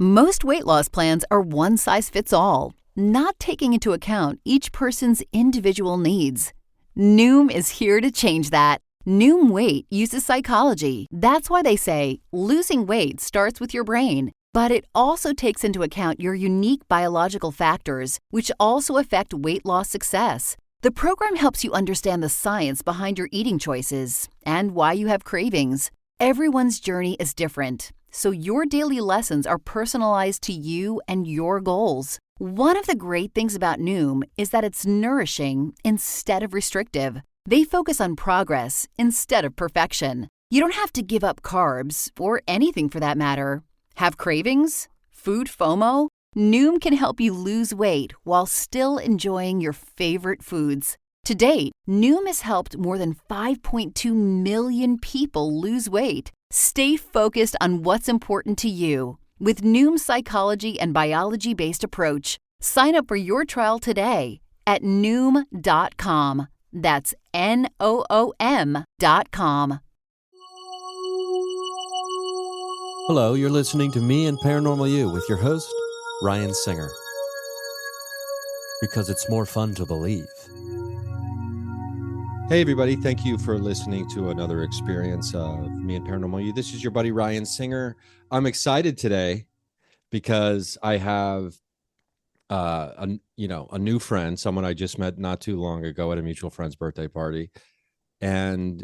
Most weight loss plans are one size fits all, not taking into account each person's individual needs. Noom is here to change that. Noom Weight uses psychology. That's why they say losing weight starts with your brain. But it also takes into account your unique biological factors, which also affect weight loss success. The program helps you understand the science behind your eating choices and why you have cravings. Everyone's journey is different, so your daily lessons are personalized to you and your goals. One of the great things about Noom is that it's nourishing instead of restrictive. They focus on progress instead of perfection. You don't have to give up carbs, or anything for that matter. Have cravings? Food FOMO? Noom can help you lose weight while still enjoying your favorite foods. To date, Noom has helped more than 5.2 million people lose weight. Stay focused on what's important to you with Noom's psychology and biology-based approach. Sign up for your trial today at Noom.com. That's Noom.com. Hello, you're listening to Me and Paranormal You with your host, Ryan Singer. Because it's more fun to believe. Hey, everybody. Thank you for listening to another experience of Me and Paranormal You. This is your buddy, Ryan Singer. I'm excited today because I have a new friend, someone I just met not too long ago at a mutual friend's birthday party, and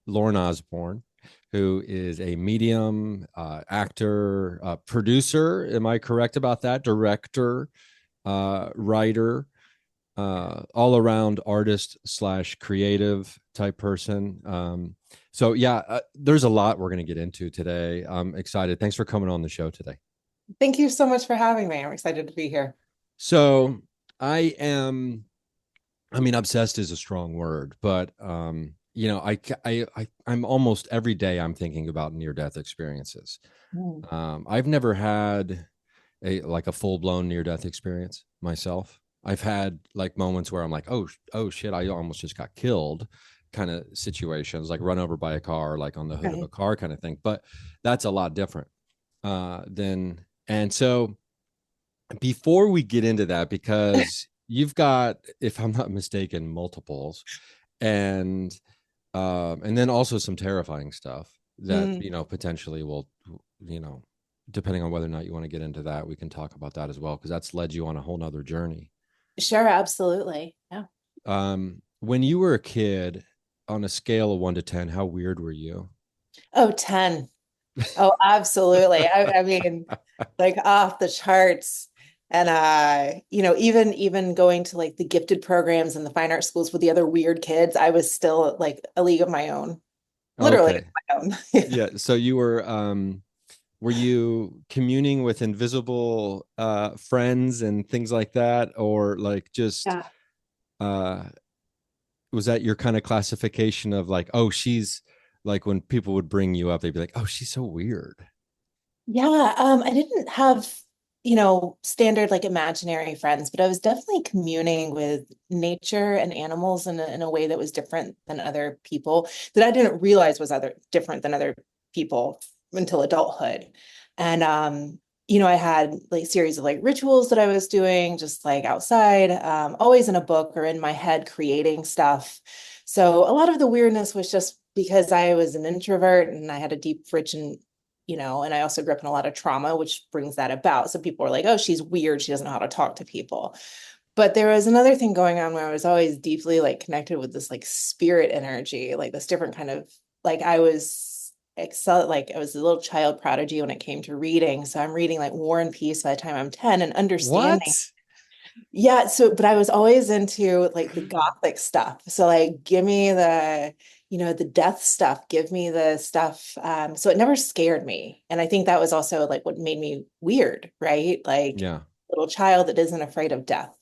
Lauren Osborn, who is a medium, actor, producer. Am I correct about that? Director, writer, all around artist / creative type person. There's a lot we're going to get into today. I'm excited. Thanks for coming on the show today. Thank you so much for having me. I'm excited to be here. So obsessed is a strong word, but I'm almost every day I'm thinking about near-death experiences. I've never had a full-blown near-death experience myself. I've had like moments where I'm like, oh shit, I almost just got killed kind of situations, like run over by a car, like on the hood of a car kind of thing. But that's a lot different and so before we get into that, because you've got, if I'm not mistaken, multiples and then also some terrifying stuff that, potentially will, depending on whether or not you want to get into that, we can talk about that as well, because that's led you on a whole nother journey. Sure. Absolutely. Yeah. When you were a kid, on a scale of 1 to 10, how weird were you? Oh, 10. Oh, absolutely. I mean, like off the charts. And even going to like the gifted programs and the fine art schools with the other weird kids, I was still like a league of my own. Literally Okay. my own. Yeah. So you were you communing with invisible friends and things like that, or like just was that your kind of classification of like, oh, she's like, when people would bring you up, they'd be like, oh, she's so weird. Yeah. I didn't have, standard like imaginary friends, but I was definitely communing with nature and animals in a way that was different than other people, that I didn't realize was different than other people until adulthood. And I had like series of like rituals that I was doing just like outside, always in a book or in my head creating stuff. So a lot of the weirdness was just because I was an introvert and I had a deep, rich and I also grew up in a lot of trauma, which brings that about. So people were like, oh, she's weird. She doesn't know how to talk to people. But there was another thing going on where I was always deeply like connected with this like spirit energy, like this different kind of, like I was I was a little child prodigy when it came to reading. So I'm reading like War and Peace by the time I'm 10 and understanding. What? Yeah. But I was always into like the gothic stuff. So like, give me the death stuff, give me the stuff. So it never scared me. And I think that was also like what made me weird, right? Like little child that isn't afraid of death.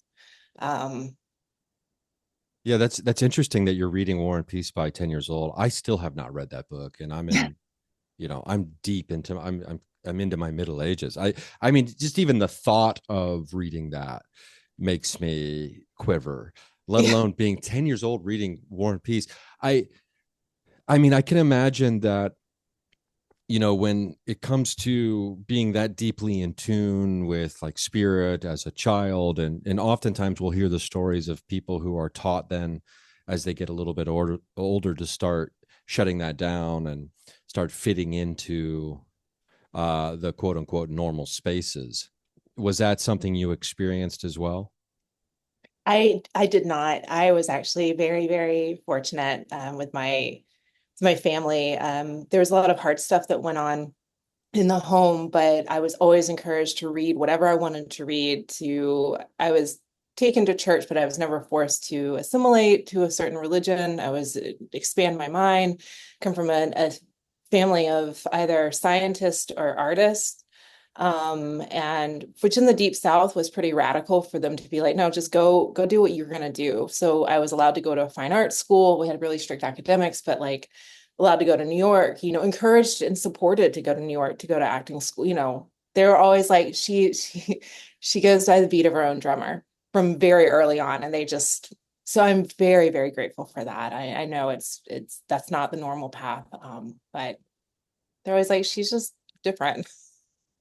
Yeah, that's interesting that you're reading War and Peace by 10 years old. I still have not read that book, and I'm in, I'm deep into I'm into my middle ages. I mean, just even the thought of reading that makes me quiver, let alone being 10 years old reading War and Peace. I mean, I can imagine that when it comes to being that deeply in tune with like spirit as a child, and oftentimes we'll hear the stories of people who are taught then as they get a little bit older to start shutting that down and start fitting into the quote unquote normal spaces. Was that something you experienced as well? I did not. I was actually very, very fortunate with my family. There was a lot of hard stuff that went on in the home, but I was always encouraged to read whatever I wanted to read. I was taken to church, but I was never forced to assimilate to a certain religion. I was expand my mind, come from a family of either scientists or artists. And which in the deep South was pretty radical for them to be like, no, just go do what you're gonna do. So I was allowed to go to a fine arts school. We had really strict academics, but like allowed to go to New York, encouraged and supported to go to New York, to go to acting school. They were always like, she goes by the beat of her own drummer from very early on. And so I'm very, very grateful for that. I know that's not the normal path. But they're always like, she's just different.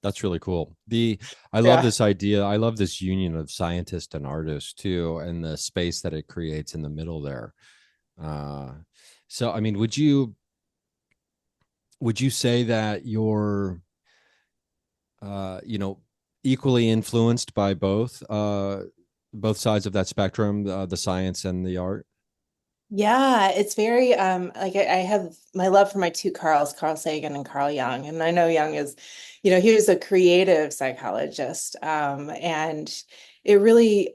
That's really cool. I love Yeah. this idea. I love this union of scientist and artist too, and the space that it creates in the middle there. Uh, so, I mean, would you say that you're, you know, equally influenced by both sides of that spectrum, the science and the art? Yeah, it's very like I have my love for my two Carls, Carl Sagan and Carl Jung. And I know Jung is, he was a creative psychologist. And it really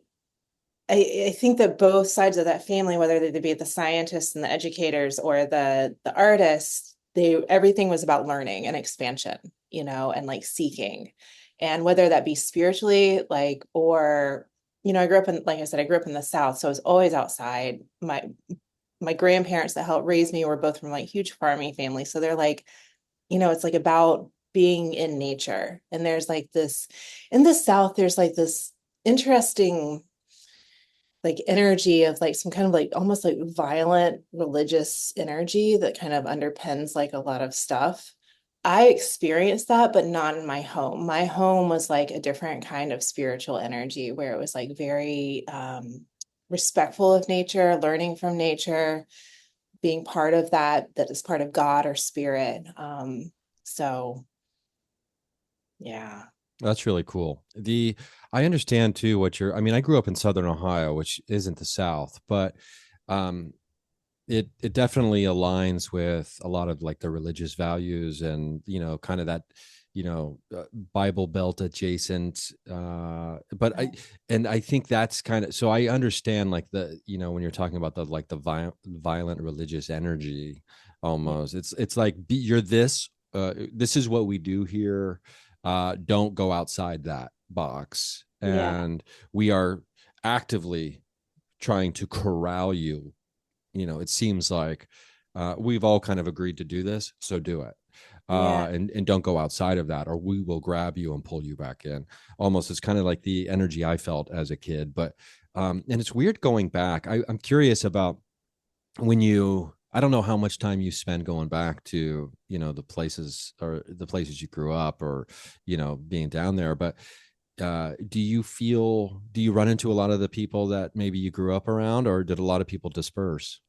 I think that both sides of that family, whether they be the scientists and the educators or the artists, everything was about learning and expansion, and like seeking. And whether that be spiritually, like, or, I grew up in, like I said, I grew up in the South, so I was always outside. My grandparents that helped raise me were both from like huge farming families. So they're like, it's like about being in nature. And there's like this in the South, there's like this interesting like energy of like some kind of like almost like violent religious energy that kind of underpins like a lot of stuff. I experienced that, but not in my home. My home was like a different kind of spiritual energy where it was like very respectful of nature, learning from nature, being part of that is part of God or spirit. So yeah. That's really cool. I understand too I mean, I grew up in Southern Ohio, which isn't the South, but um, it definitely aligns with a lot of like the religious values and kind of that Bible Belt adjacent. But I think that's kind of, so I understand like when you're talking about the like the violent religious energy almost. It's like you're this. This is what we do here. Don't go outside that box, Yeah. and we are actively trying to corral you. It seems like we've all kind of agreed to do this, so do it. Yeah. And don't go outside of that, or we will grab you and pull you back in. Almost, it's kind of like the energy I felt as a kid. But and it's weird going back. I'm curious about when you. I don't know how much time you spend going back to the places you grew up, or being down there. But do you run into a lot of the people that maybe you grew up around, or did a lot of people disperse?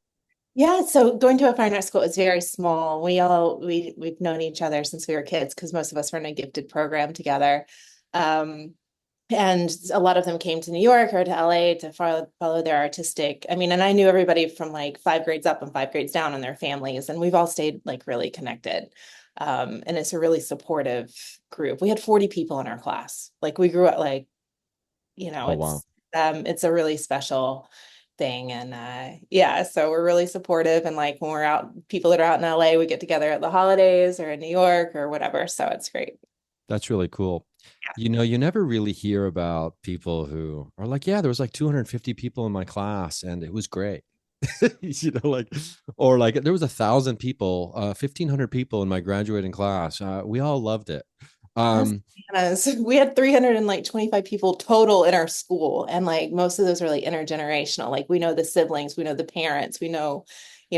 Yeah, so going to a fine art school is very small. We've known each other since we were kids because most of us were in a gifted program together. Um, and a lot of them came to New York or to LA to follow their artistic. I mean, and I knew everybody from like 5 grades up and 5 grades down and their families, and we've all stayed like really connected. And it's a really supportive group. We had 40 people in our class. Like we grew up like, Oh wow. it's a really special thing. And yeah, so we're really supportive. And like when we're out, people that are out in LA, we get together at the holidays or in New York or whatever. So it's great. That's really cool. You never really hear about people who are like, yeah, there was like 250 people in my class and it was great. Like, or like there was 1,000 people, 1,500 people in my graduating class. We all loved it. Yes, Um, bananas. We had 325 people total in our school. And like most of those are like intergenerational. Like we know the siblings, we know the parents, we know,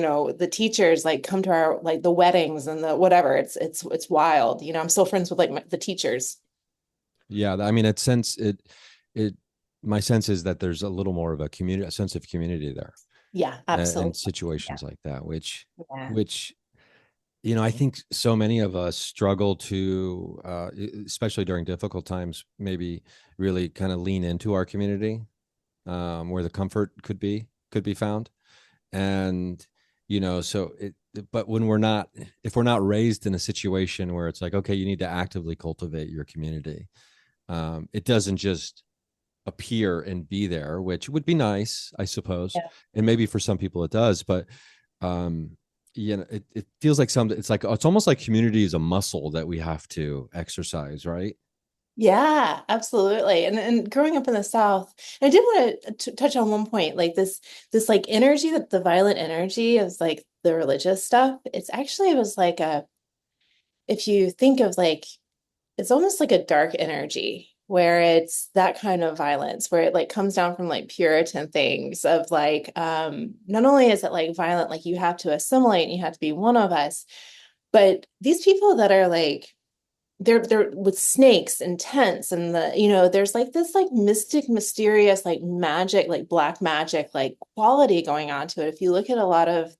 the teachers like come to our like the weddings and the whatever. It's wild. I'm still friends with like the teachers. Yeah, I mean, it my sense is that there's a little more of a sense of community there, Yeah, in absolutely. Yeah. situations like that, Yeah. which I think so many of us struggle to, especially during difficult times, maybe really kind of lean into our community, where the comfort could be found. And, so but when if we're not raised in a situation where it's like, okay, you need to actively cultivate your community, it doesn't just appear and be there, which would be nice, I suppose. Yeah. And maybe for some people it does, but um, it feels like it's almost like community is a muscle that we have to exercise, right? Yeah, absolutely. And growing up in the South, I did want to touch on one point, like this like energy, that the violent energy is like the religious stuff. It was like if you think of like it's almost like a dark energy where it's that kind of violence where it like comes down from like Puritan things of like not only is it like violent, like you have to assimilate and you have to be one of us, but these people that are like they're with snakes and tents and there's like this like mystic, mysterious, like magic, like black magic, like quality going on to it. If you look at a lot of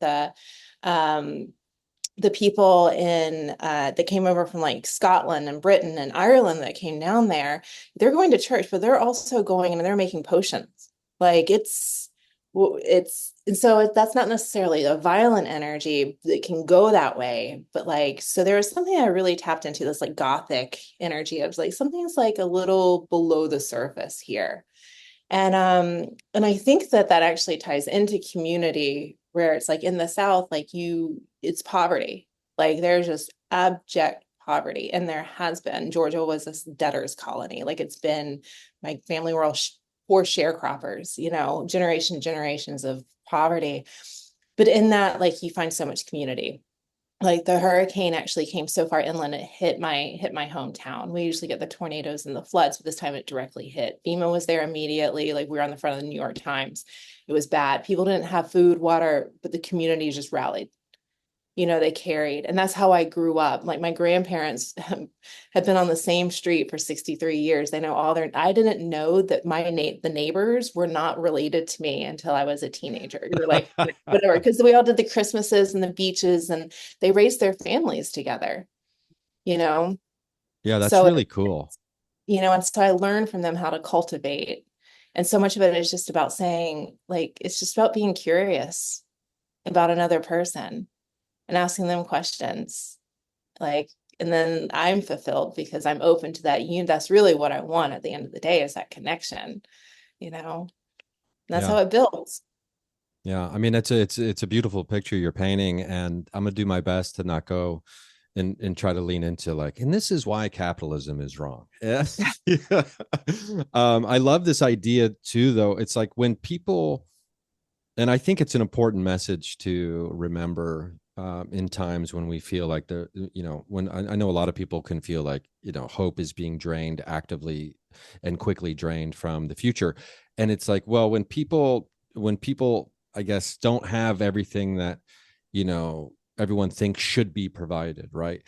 um the people in that came over from like Scotland and Britain and Ireland that came down there, they're going to church, but they're also going and they're making potions. Like and so that's not necessarily a violent energy that can go that way, but like so there was something I really tapped into, this like gothic energy of like something's like a little below the surface here. And I think that that actually ties into community where it's like in the South, like it's poverty. Like there's just abject poverty. And there has been. Georgia was this debtor's colony. Like it's been, my family were all poor sharecroppers, generations of poverty. But in that, like you find so much community. Like the hurricane actually came so far inland, it hit my hometown. We usually get the tornadoes and the floods, but this time it directly hit. FEMA was there immediately. Like we were on the front of the New York Times. It was bad. People didn't have food, water, but the community just rallied. They carried. And that's how I grew up. Like my grandparents had been on the same street for 63 years. They know I didn't know that the neighbors were not related to me until I was a teenager. You're like, whatever, because we all did the Christmases and the beaches and they raised their families together, you know? Yeah, that's So, really cool. and so I learned from them how to cultivate. And so much of it is just about saying, like, it's just about being curious about another person and asking them questions. Like, and then I'm fulfilled because I'm open to that. That's really what I want at the end of the day, is that connection, and that's Yeah. how it builds. Yeah, I mean, it's a beautiful picture you're painting, and I'm gonna do my best to not go and try to lean into like, and this is why capitalism is wrong. Yeah. Yeah. I love this idea too, though. It's like when people, and I think it's an important message to remember, in times when we feel like when I know a lot of people can feel like, hope is being drained actively and quickly drained from the future. And it's like, well, when people, I guess, don't have everything that, everyone thinks should be provided, right?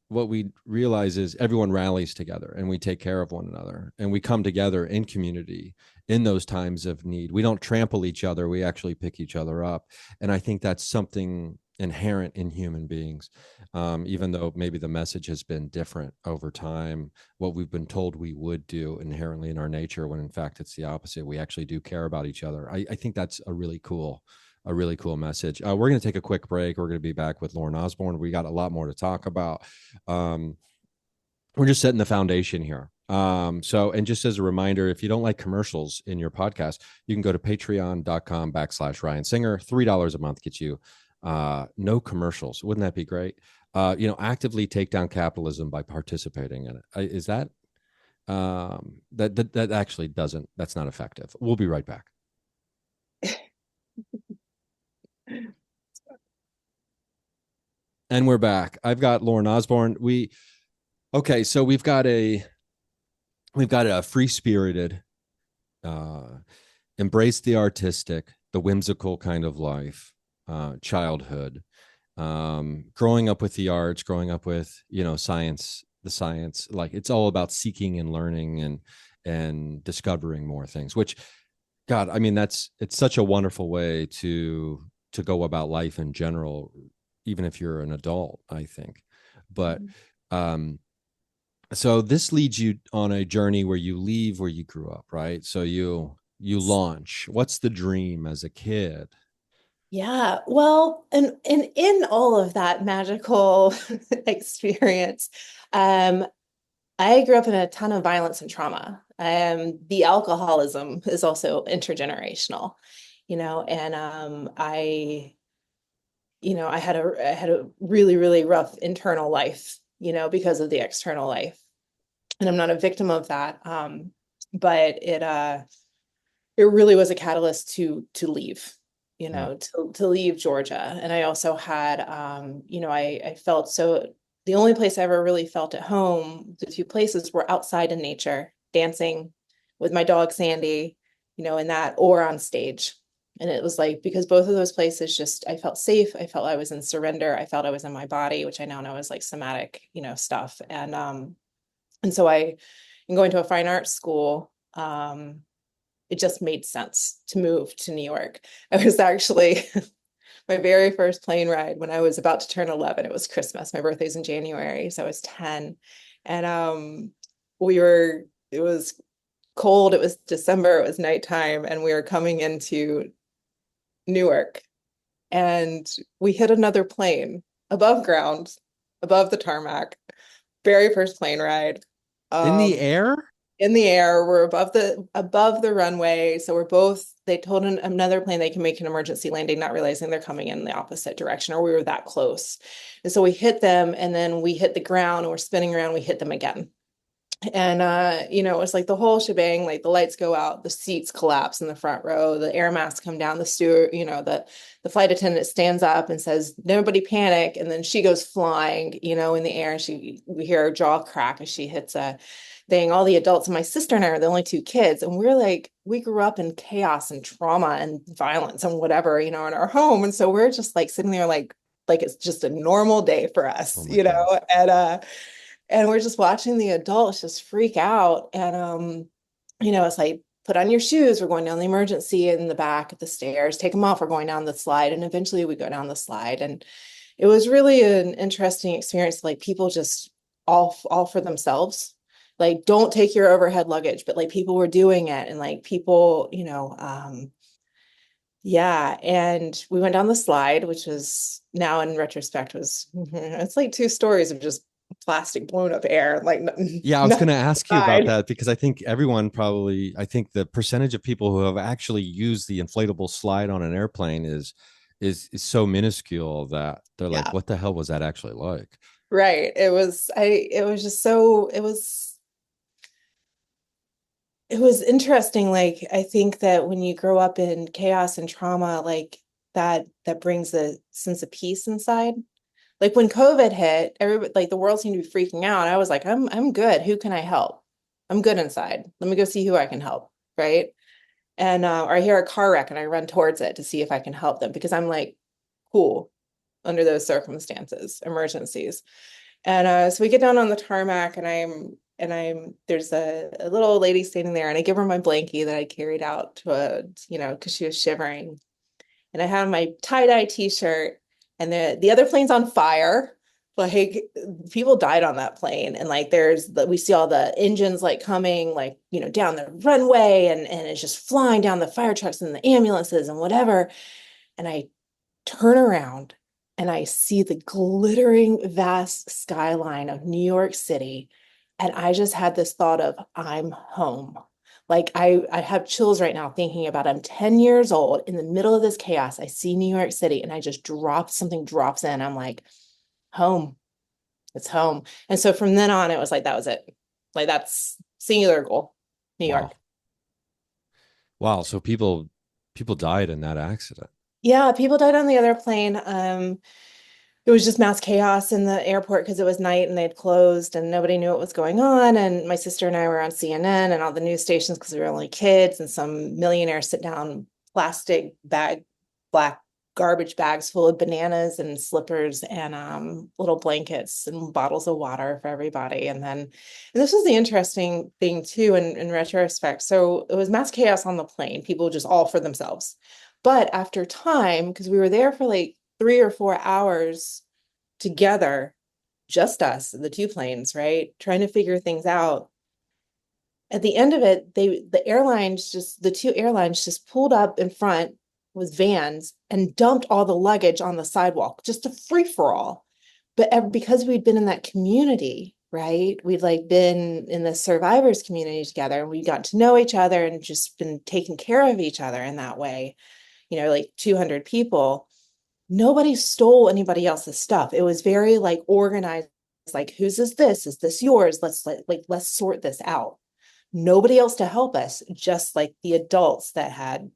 What we realize is everyone rallies together and we take care of one another and we come together in community in those times of need. We don't trample each other, we actually pick each other up. And I think that's something inherent in human beings, even though maybe the message has been different over time, what we've been told we would do inherently in our nature, when in fact it's the opposite. We actually do care about each other. I think that's a really cool message. We're going to take a quick break. We're going to be back with Lauren Osborn. We got a lot more to talk about. We're just setting the foundation here. And just as a reminder, if you don't like commercials in your podcast, you can go to patreon.com/Ryan Singer. $3 a month gets you no commercials. Wouldn't that be great? Actively take down capitalism by participating in it. Is that that actually doesn't, that's not effective. We'll be right back. And we're back. I've got Lauren Osborn. So we've got a free-spirited, embrace the artistic, the whimsical kind of life. childhood, growing up with the arts, growing up with, science, the science, like it's all about seeking and learning and discovering more things, which, God, I mean, it's such a wonderful way to go about life in general, even if you're an adult, I think. But um so this leads you on a journey where you leave where you grew up, right? So you launch. What's the dream as a kid? Yeah, well, and in all of that magical experience, um, I grew up in a ton of violence and trauma. The alcoholism is also intergenerational, and I had a really, really rough internal life, because of the external life. And I'm not a victim of that. But it really was a catalyst to leave, Mm. to leave Georgia. And I also had, I felt so, the only place I ever really felt at home, the two places were outside in nature, dancing with my dog Sandy, in that, or on stage. And it was like, because both of those places just, I felt safe. I felt I was in surrender. I felt I was in my body, which I now know is like somatic, stuff. And so in going to a fine arts school, it just made sense to move to New York. I was actually my very first plane ride when I was about to turn 11. It was Christmas. My birthday's in January, so I was 10. And it was cold, it was December, it was nighttime, and we were coming into Newark. And we hit another plane above ground, above the tarmac. Very first plane ride. In the Um, air? in the air. We're above the runway. So they told another plane they can make an emergency landing, not realizing they're coming in the opposite direction, or we were that close. And so we hit them, and then we hit the ground, and we're spinning around, we hit them again. And it was like the whole shebang, like the lights go out, the seats collapse in the front row, the air masks come down, the steward, the flight attendant stands up and says, "Nobody panic." And then she goes flying, in the air, and we hear her jaw crack as she hits a thing. All the adults, and my sister and I are the only two kids, and we grew up in chaos and trauma and violence and whatever, in our home. And so we're just like sitting there like it's just a normal day for Oh us, my gosh. and we're just watching the adults just freak out. And it's like, put on your shoes, we're going down the emergency in the back of the stairs, take them off, we're going down the slide. And eventually we go down the slide. And it was really an interesting experience. Like, people just all for themselves. Like, don't take your overhead luggage, but like people were doing it, and like people, yeah. And we went down the slide, which was, now in retrospect, was it's like 2 stories of just plastic blown up air, like Yeah, I was going nothing to ask you about inside. that because I think I think the percentage of people who have actually used the inflatable slide on an airplane is so minuscule that they're like, Yeah, what the hell was that actually like? right. It was just so, it was interesting. Like, I think that when you grow up in chaos and trauma, like that brings a sense of peace inside. Like when COVID hit, everybody, like the world seemed to be freaking out. I was like, I'm good. Who can I help? I'm good inside. Let me go see who I can help, right? And or I hear a car wreck and I run towards it to see if I can help them, because I'm like, cool under those circumstances, emergencies. And so we get down on the tarmac, and there's a little old lady standing there, and I give her my blankie that I carried out because she was shivering. And I have my tie-dye t-shirt, and the other plane's on fire. Like, people died on that plane, and like we see all the engines like coming, like, down the runway, and it's just flying down, the fire trucks and the ambulances and whatever. And I turn around and I see the glittering vast skyline of New York City. And I just had this thought of, I'm home. Like, I have chills right now thinking about, I'm 10 years old in the middle of this chaos. I see New York City, and I just something drops in. I'm like, home. It's home. And so from then on, it was like, that was it. Like, that's singular goal, New Wow. York. Wow. So people died in that accident. Yeah, people died on the other plane. It was just mass chaos in the airport because it was night and they'd closed and nobody knew what was going on. And my sister and I were on CNN and all the news stations because we were only kids, and some millionaire sit down plastic bag, black garbage bags full of bananas and slippers and little blankets and bottles of water for everybody. And this was the interesting thing too in retrospect. So it was mass chaos on the plane, people just all for themselves. But after time, because we were there for like 3 or 4 hours together, just us, the two planes, right? Trying to figure things out. At the end of it, the two airlines just pulled up in front with vans and dumped all the luggage on the sidewalk, just a free for all. But because we'd been in that community, right? We'd like been in the survivors community together, and we got to know each other and just been taking care of each other in that way, like 200 people. Nobody stole anybody else's stuff. It was very like organized, like, whose is this? Is this yours? Let's sort this out. Nobody else to help us, just like the adults that had,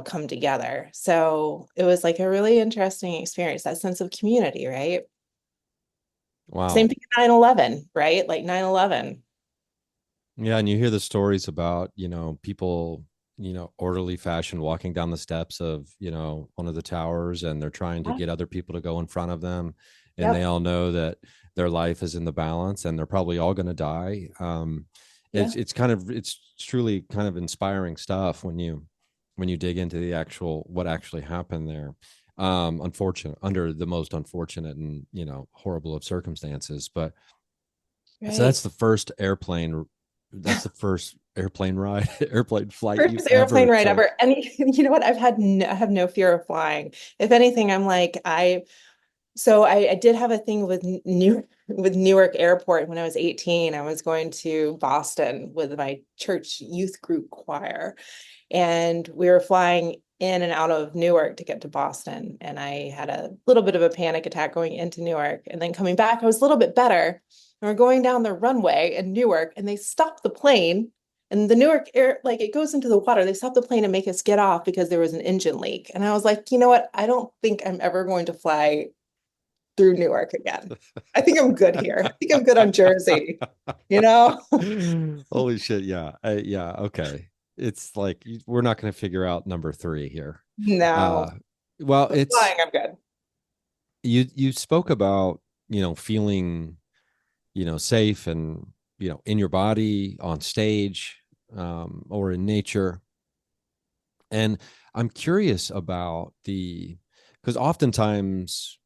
come together. So it was like a really interesting experience, that sense of community, right? Same Wow. thing with 9/11, right? Like 9/11. Yeah, and you hear the stories about, people, orderly fashion walking down the steps of, one of the towers, and they're trying to Yeah. get other people to go in front of them, and they Yep. all know that their life is in the balance and they're probably all going to die. Yeah. It's truly kind of inspiring stuff when you dig into the actual what actually happened there. Unfortunate under the most unfortunate and horrible of circumstances, but so Right. that's the first airplane. That's the first airplane ride, airplane flight you've First airplane ever ride took. ever. And you know what? I have no fear of flying. If anything, I did have a thing with Newark Airport when I was 18. I was going to Boston with my church youth group choir, and we were flying in and out of Newark to get to Boston. And I had a little bit of a panic attack going into Newark, and then coming back, I was a little bit better. And we're going down the runway in Newark, and they stopped the plane. And the Newark air, like, it goes into the water. They stopped the plane and make us get off because there was an engine leak. And I was like, you know what? I don't think I'm ever going to fly through Newark again. I think I'm good here. I think I'm good on Jersey, you know? Holy shit! Yeah, yeah. Okay, it's like we're not going to figure out number three here. No, Uh, well, but it's flying, I'm good. you spoke about feeling safe and in your body, on stage, or in nature. And I'm curious about because oftentimes,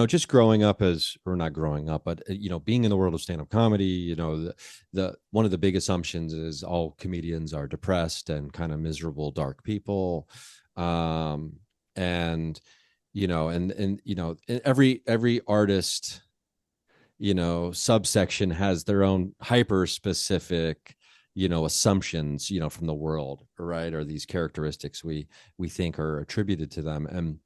just growing up or not growing up, but, being in the world of stand-up comedy, the one of the big assumptions is all comedians are depressed and kind of miserable, dark people. Um, and, every artist, subsection has their own hyper specific assumptions from the world, right, or these characteristics we think are attributed to them. And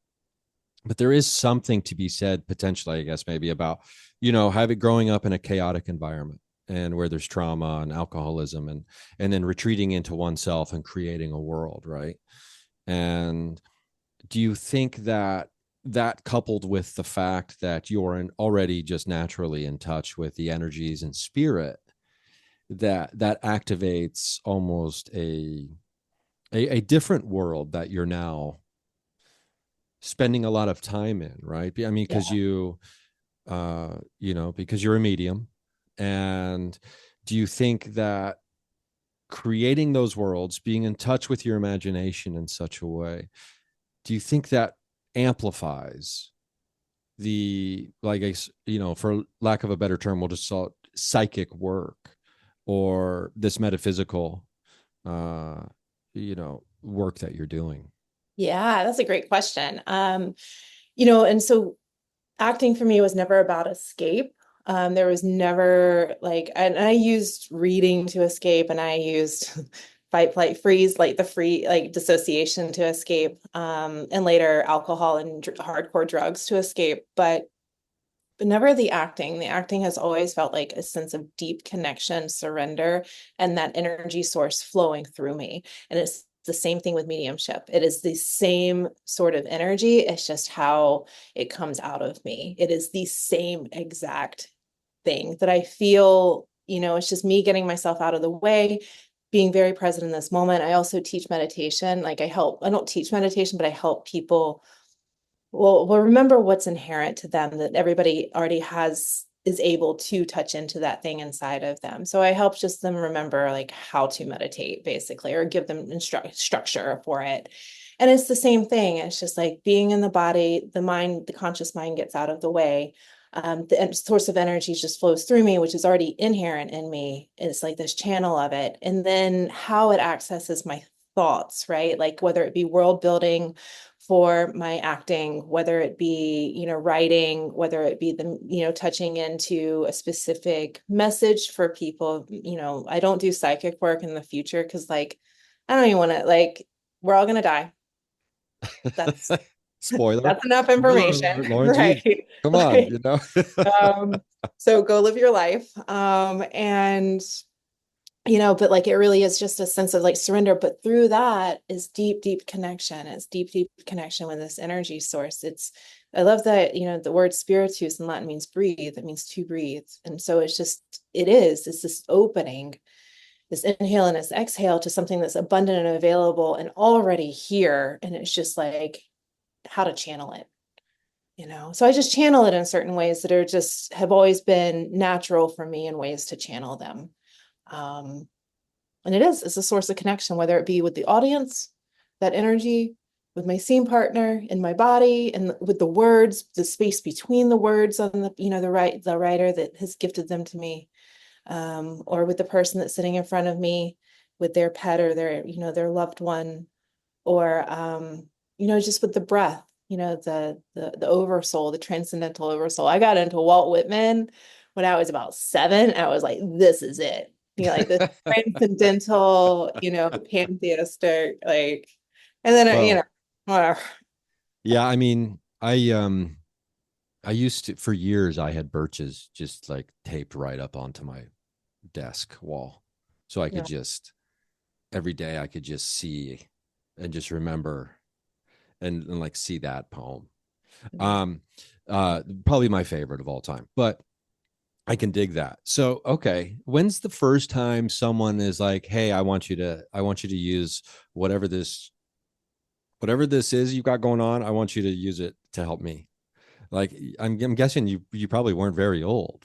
but there is something to be said potentially, I guess, maybe about having growing up in a chaotic environment and where there's trauma and alcoholism, and then retreating into oneself and creating a world, right? And do you think that coupled with the fact that you're already just naturally in touch with the energies and spirit, that activates almost a different world that you're now spending a lot of time in, right? I mean, because Yeah. because you're a medium. And do you think that creating those worlds, being in touch with your imagination in such a way, do you think that amplifies like, for lack of a better term, we'll just call it psychic work, or this metaphysical work that you're doing? Yeah, that's a great question. And so acting for me was never about escape. There was never like, and I used reading to escape, and I used fight, flight, freeze, like the free, like dissociation to escape, and later alcohol and hardcore drugs to escape. But never the acting. The acting has always felt like a sense of deep connection, surrender, and that energy source flowing through me. And it's the same thing with mediumship. It is the same sort of energy. It's just how it comes out of me. It is the same exact thing that I feel, it's just me getting myself out of the way, being very present in this moment. I also teach meditation. I don't teach meditation, but I help people well, remember what's inherent to them that everybody already is able to touch into that thing inside of them. So I help just them remember like how to meditate basically, or give them structure for it. And it's the same thing. It's just like being in the body, the mind, the conscious mind gets out of the way. The source of energy just flows through me, which is already inherent in me. It's like this channel of it. And then how it accesses my thoughts, right? Like whether it be world building for my acting, whether it be, writing, whether it be the, touching into a specific message for people. I don't do psychic work in the future because like, I don't even want to like, we're all gonna die. That's Spoiler. that's enough Spoiler information, alert, Lauren. Geez, right? come on, Like, you know. so go live your life. And but like it really is just a sense of like surrender. But through that is deep, deep connection. It's deep, deep connection with this energy source. I love that, the word spiritus in Latin means breathe. It means to breathe. And so it's this opening, this inhale and this exhale to something that's abundant and available and already here. And it's just like how to channel it. So I just channel it in certain ways that are just have always been natural for me in ways to channel them. Um, and it's a source of connection, whether it be with the audience, that energy, with my scene partner, in my body, and with the words, the space between the words on the writer that has gifted them to me, or with the person that's sitting in front of me, with their pet or their loved one, or just with the breath, the oversoul, the transcendental oversoul. I got into Walt Whitman when I was about 7. I was like, this is it. Like the transcendental, pantheistic, like, and then Well, whatever. yeah, I mean, I used to, for years, I had birches just like taped right up onto my desk wall. So I could Yeah. just, every day I could just see and just remember and like see that poem. Um, Probably my favorite of all time, but I can dig that. So, okay, when's the first time someone is like, "Hey, I want you to use whatever whatever this is you got going on. I want you to use it to help me." Like, I'm guessing you probably weren't very old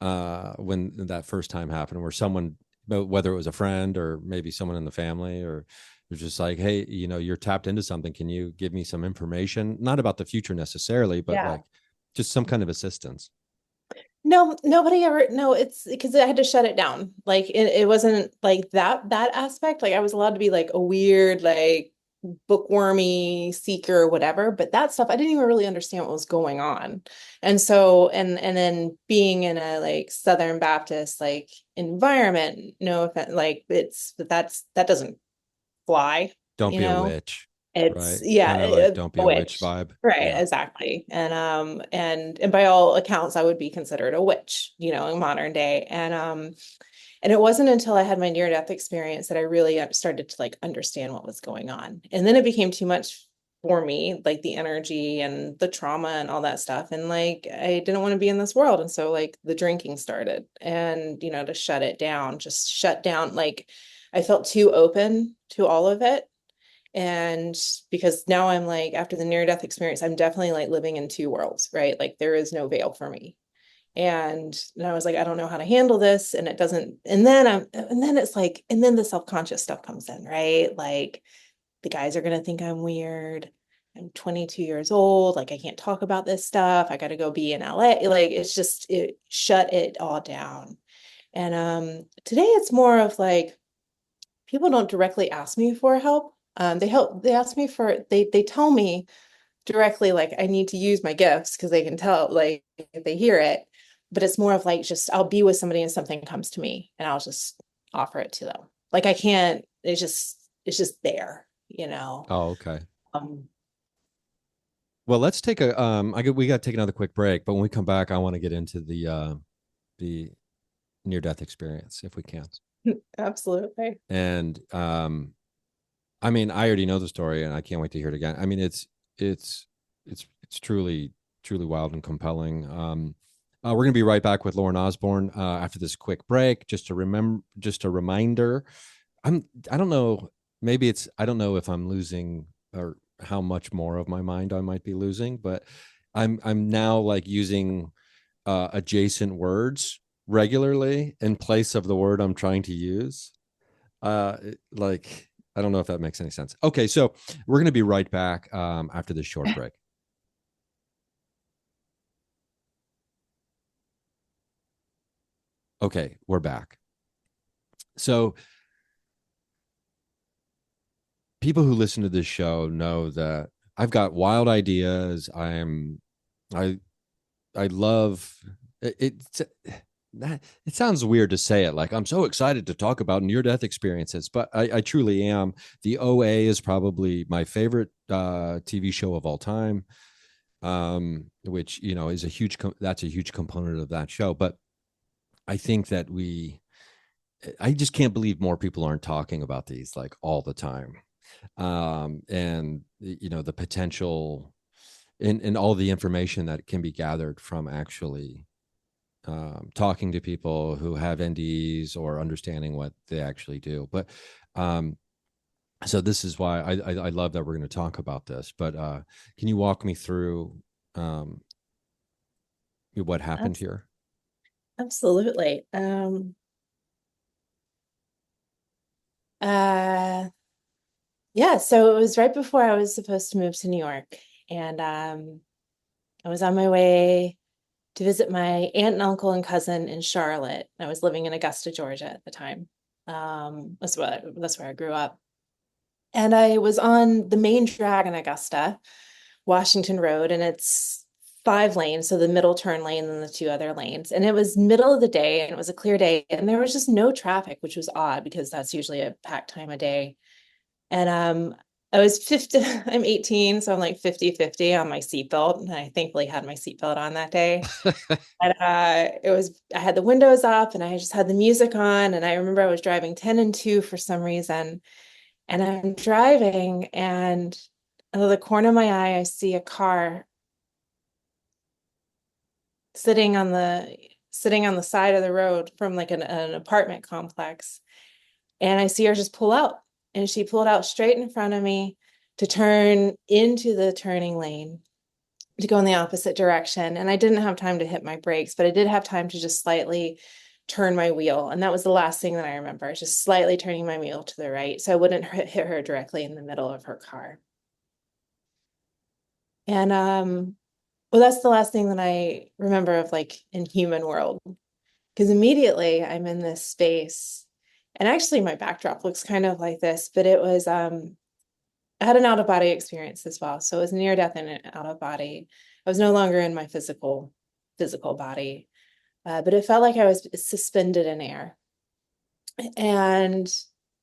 when that first time happened, where someone, whether it was a friend or maybe someone in the family, or they're just like, "Hey, you're tapped into something. Can you give me some information? Not about the future necessarily, but Yeah. like just some kind of assistance." No, nobody ever, no, it's because I had to shut it down. Like it wasn't like that aspect. Like I was allowed to be like a weird, like bookwormy seeker or whatever, but that stuff I didn't even really understand what was going on. And so and then being in a like Southern Baptist like environment, no offense, like that doesn't fly, Don't you be a know. witch, It's right? yeah, Kind of like don't be a a witch witch. vibe. Right, Yeah. exactly. And by all accounts, I would be considered a witch, in modern day. And it wasn't until I had my near-death experience that I really started to like understand what was going on. And then it became too much for me, like the energy and the trauma and all that stuff. And like I didn't want to be in this world. And so like the drinking started and to shut it down, just shut down. Like I felt too open to all of it. And because now I'm like, after the near death experience, I'm definitely like living in two worlds, right? Like there is no veil for me. And I was like, I don't know how to handle this. And it doesn't, and then it's like, and then the self-conscious stuff comes in, right? Like the guys are going to think I'm weird. I'm 22 years old. Like I can't talk about this stuff. I got to go be in LA. Like it's just, it shut it all down. And today it's more of like, people don't directly ask me for help. They ask me they tell me directly, like, I need to use my gifts because they can tell, like, if they hear it. But it's more of like, just, I'll be with somebody and something comes to me and I'll just offer it to them. Like, I can't, it's just there, you know? Oh, okay. Um, Well, let's take a we got to take another quick break, but when we come back, I want to get into the near death experience if we can. Absolutely. And I mean, I already know the story and I can't wait to hear it again. I mean, it's truly wild and compelling. We're going to be right back with Lauren Osborn after this quick break. Just a reminder. I don't know. Maybe I don't know if I'm losing or how much more of my mind I might be losing. But I'm now like using adjacent words regularly in place of the word I'm trying to use. Like, I don't know if that makes any sense. Okay, so we're going to be right back after this short break. Okay, we're back. So people who listen to this show know that I've got wild ideas. I I love it. It sounds weird to say it. Like, I'm so excited to talk about near death experiences, but I truly am. The OA is probably my favorite TV show of all time, which is that's a huge component of that show. But I think that I just can't believe more people aren't talking about these like all the time, and the potential and all the information that can be gathered from actually talking to people who have NDEs or understanding what they actually do. But um, so this is why I love that we're going to talk about this. But can you walk me through what happened here? Absolutely. Uh, yeah, so it was right before I was supposed to move to New York, and I was on my way to visit my aunt and uncle and cousin in Charlotte. I was living in Augusta, Georgia at the time. That's where I grew up. And I was on the main drag in Augusta, Washington Road, and it's 5 lanes, so the middle turn lane and the two other lanes. And it was middle of the day and it was a clear day, and there was just no traffic, which was odd because that's usually a packed time of day. And I was 50, I'm 18, so I'm like 50-50 on my seatbelt. And I thankfully had my seatbelt on that day. And I had the windows up and I just had the music on. And I remember I was driving 10 and 2 for some reason. And I'm driving, and out of the corner of my eye, I see a car sitting on the side of the road from like an apartment complex. And I see her just pull out. And she pulled out straight in front of me to turn into the turning lane to go in the opposite direction. And I didn't have time to hit my brakes, but I did have time to just slightly turn my wheel. And that was the last thing that I remember, just slightly turning my wheel to the right so I wouldn't hit her directly in the middle of her car. And well, that's the last thing that I remember of like in human world, because immediately I'm in this space. And actually my backdrop looks kind of like this, but it was I had an out of body experience as well. So it was near death and an out of body. I was no longer in my physical body, but it felt like I was suspended in air. And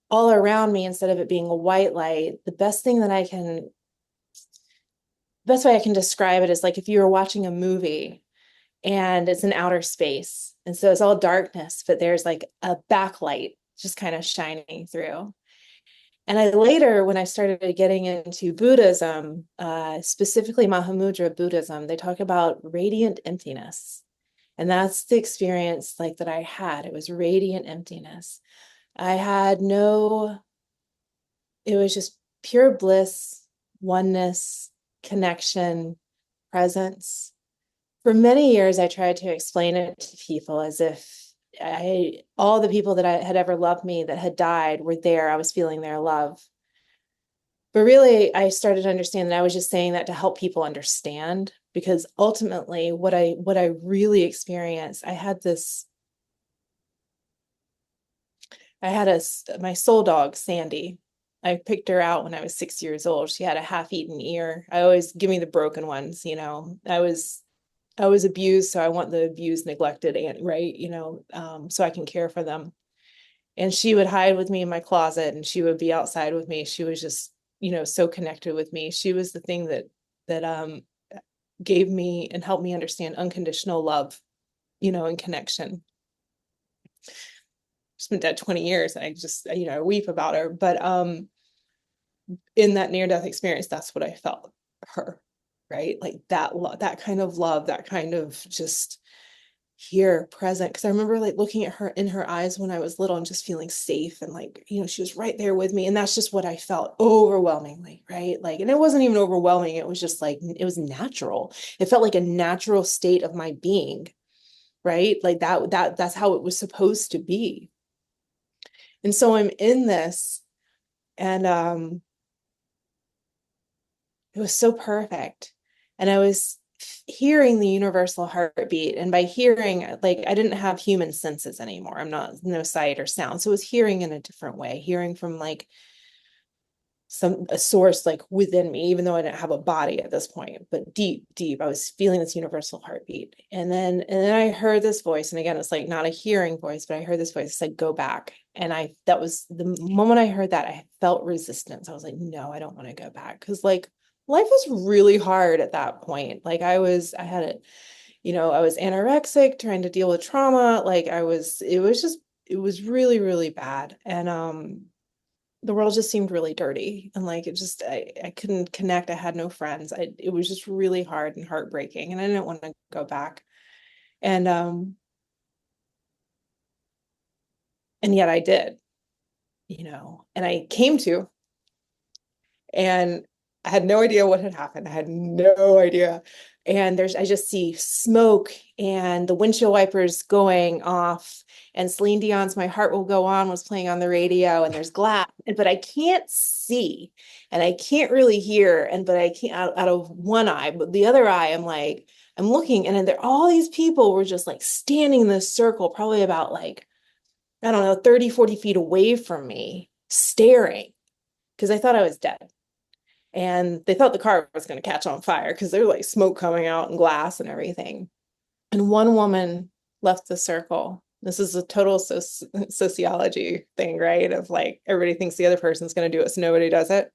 all around me, instead of it being a white light, the best way I can describe it is like if you were watching a movie and it's in outer space. And so it's all darkness, but there's like a backlight just kind of shining through. And I later, when I started getting into Buddhism, specifically Mahamudra Buddhism, they talk about radiant emptiness. And that's the experience like that I had. It was radiant emptiness. I had it was just pure bliss, oneness, connection, presence. For many years, I tried to explain it to people as if all the people that I had ever loved me that had died were there. I was feeling their love. But really, I started to understand that I was just saying that to help people understand, because ultimately what I really experienced, my soul dog, Sandy. I picked her out when I was 6 years old. She had a half-eaten ear. I always give me the broken ones, I was abused, so I want the abused, neglected aunt, right? So I can care for them. And she would hide with me in my closet, and she would be outside with me. She was just, so connected with me. She was the thing that gave me and helped me understand unconditional love, and connection. She's been dead 20 years. And I just, I weep about her. But in that near-death experience, that's what I felt, her, right? Like that kind of love, that kind of just here present. Because I remember like looking at her in her eyes when I was little and just feeling safe, and like, she was right there with me. And that's just what I felt overwhelmingly, right? Like, and it wasn't even overwhelming. It was just like, it was natural. It felt like a natural state of my being, right? Like that's how it was supposed to be. And so I'm in this, and it was so perfect. And I was hearing the universal heartbeat. And by hearing, like, I didn't have human senses anymore. I'm not, no sight or sound. So it was hearing in a different way, hearing from like a source like within me, even though I didn't have a body at this point, but deep, I was feeling this universal heartbeat. And then I heard this voice. And again, it's like not a hearing voice, but I heard this voice. It said, go back. And that was the moment I heard that, I felt resistance. I was like, no, I don't want to go back. Cause like life was really hard at that point. Like I had it, I was anorexic, trying to deal with trauma. Like it was really, really bad. And, the world just seemed really dirty, and like I couldn't connect. I had no friends. It was just really hard and heartbreaking, and I didn't want to go back. And and yet I did, and I came to, and I had no idea what had happened. I had no idea. And I just see smoke and the windshield wipers going off, and Celine Dion's My Heart Will Go On was playing on the radio, and there's glass, but I can't see and I can't really hear. But I can't out of one eye, but the other eye, I'm looking, and then all these people were just like standing in this circle, probably about like, I don't know, 30, 40 feet away from me, staring because I thought I was dead. And they thought the car was going to catch on fire because there's like smoke coming out and glass and everything. And one woman left the circle. This is a total sociology thing, right? Of like everybody thinks the other person's going to do it, so nobody does it.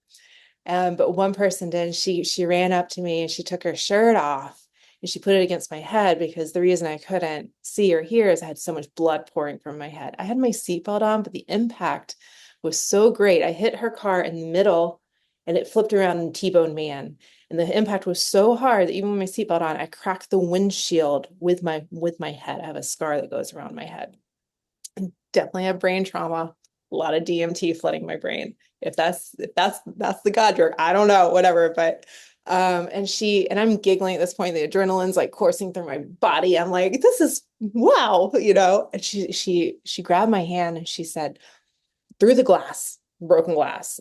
But one person did. She ran up to me and she took her shirt off and she put it against my head, because the reason I couldn't see or hear is I had so much blood pouring from my head. I had my seatbelt on, but the impact was so great. I hit her car in the middle and it flipped around and T-boned me in. And the impact was so hard that even with my seatbelt on, I cracked the windshield with my head. I have a scar that goes around my head. I definitely have brain trauma, a lot of DMT flooding my brain. If that's the God joke, I don't know, whatever. But and I'm giggling at this point. The adrenaline's like coursing through my body. I'm like, this is wow, And she grabbed my hand and she said, through the glass, broken glass,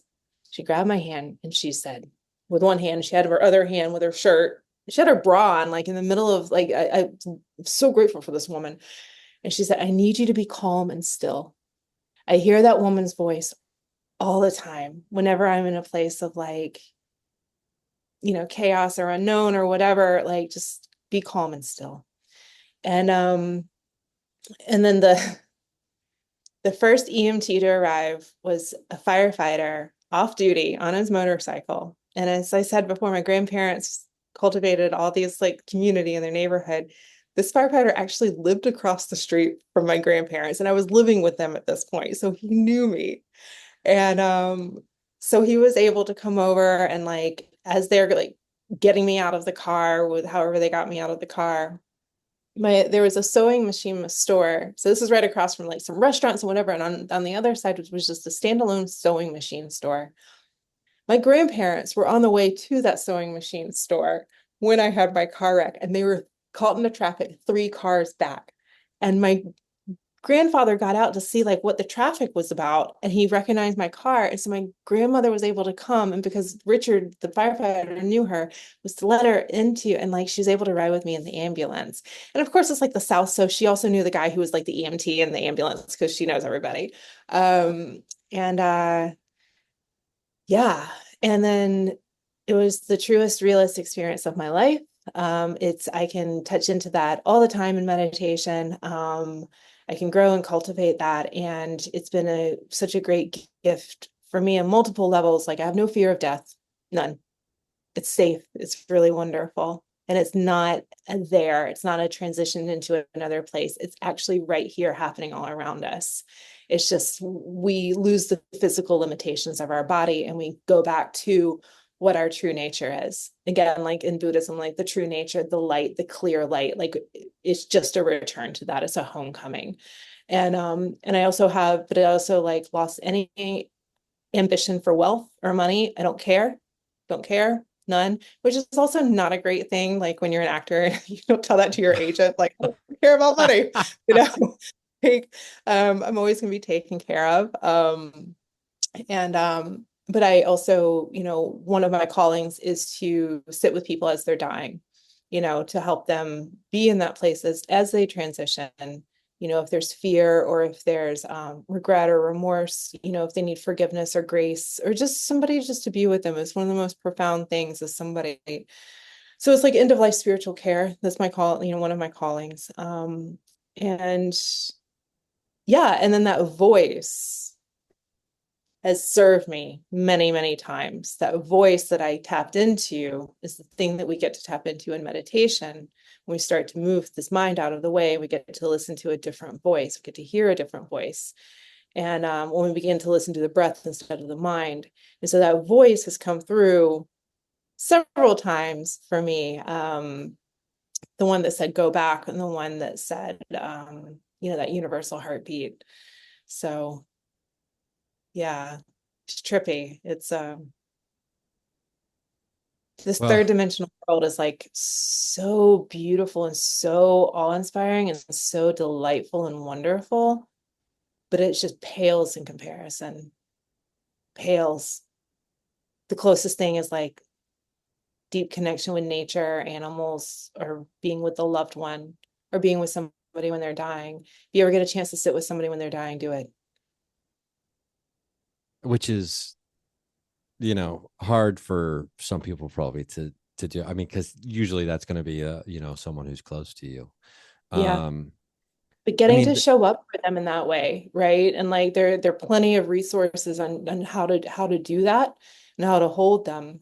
she grabbed my hand and she said, with one hand, she had her other hand with her shirt. She had her bra on, like in the middle of like, I'm so grateful for this woman. And she said, I need you to be calm and still. I hear that woman's voice all the time whenever I'm in a place of like, chaos or unknown or whatever, like just be calm and still. And then the first EMT to arrive was a firefighter off duty on his motorcycle. And as I said before, my grandparents cultivated all these like community in their neighborhood. This firefighter actually lived across the street from my grandparents, and I was living with them at this point. So he knew me. And so he was able to come over, and like as they're like getting me out of the car, with however they got me out of the car, there was a sewing machine store. So this is right across from like some restaurants and whatever. And on the other side was just a standalone sewing machine store. My grandparents were on the way to that sewing machine store when I had my car wreck, and they were caught in the traffic 3 cars back. And my grandfather got out to see like what the traffic was about, and he recognized my car. And so my grandmother was able to come, and because Richard, the firefighter, knew her, was to let her into, and like she was able to ride with me in the ambulance. And of course it's like the South, so she also knew the guy who was like the EMT in the ambulance because she knows everybody. And yeah, and then it was the truest, realest experience of my life. I can touch into that all the time in meditation. I can grow and cultivate that. And it's been such a great gift for me on multiple levels. Like I have no fear of death, none. It's safe. It's really wonderful. And it's not there. It's not a transition into another place. It's actually right here happening all around us. It's just we lose the physical limitations of our body and we go back to what our true nature is. Again, like in Buddhism, like the true nature, the light, the clear light, like it's just a return to that. It's a homecoming. And I also have, but I also like lost any ambition for wealth or money. I don't care, none, which is also not a great thing. Like when you're an actor, you don't tell that to your agent, like, I don't care about money, you know, like, I'm always going to be taken care of. But I also, one of my callings is to sit with people as they're dying, to help them be in that place as they transition. If there's fear or if there's regret or remorse, if they need forgiveness or grace or just somebody just to be with them is one of the most profound things is somebody. So it's like end of life spiritual care. That's my call, one of my callings. And yeah, and then that voice has served me many, many times. That voice that I tapped into is the thing that we get to tap into in meditation. When we start to move this mind out of the way, we get to listen to a different voice, we get to hear a different voice. And when we begin to listen to the breath instead of the mind. And so that voice has come through several times for me. The one that said go back and the one that said, that universal heartbeat. So yeah, it's trippy. It's this Well, third dimensional world is like so beautiful and so awe-inspiring and so delightful and wonderful, but it just pales in comparison. Pales. The closest thing is like deep connection with nature, animals, or being with a loved one, or being with somebody when they're dying. If you ever get a chance to sit with somebody when they're dying, do it. which is, hard for some people probably to do. I mean, because usually that's going to be someone who's close to you. Yeah. Um, But I getting mean, to show up for them in that way, right? And like there are plenty of resources on how to do that and how to hold them.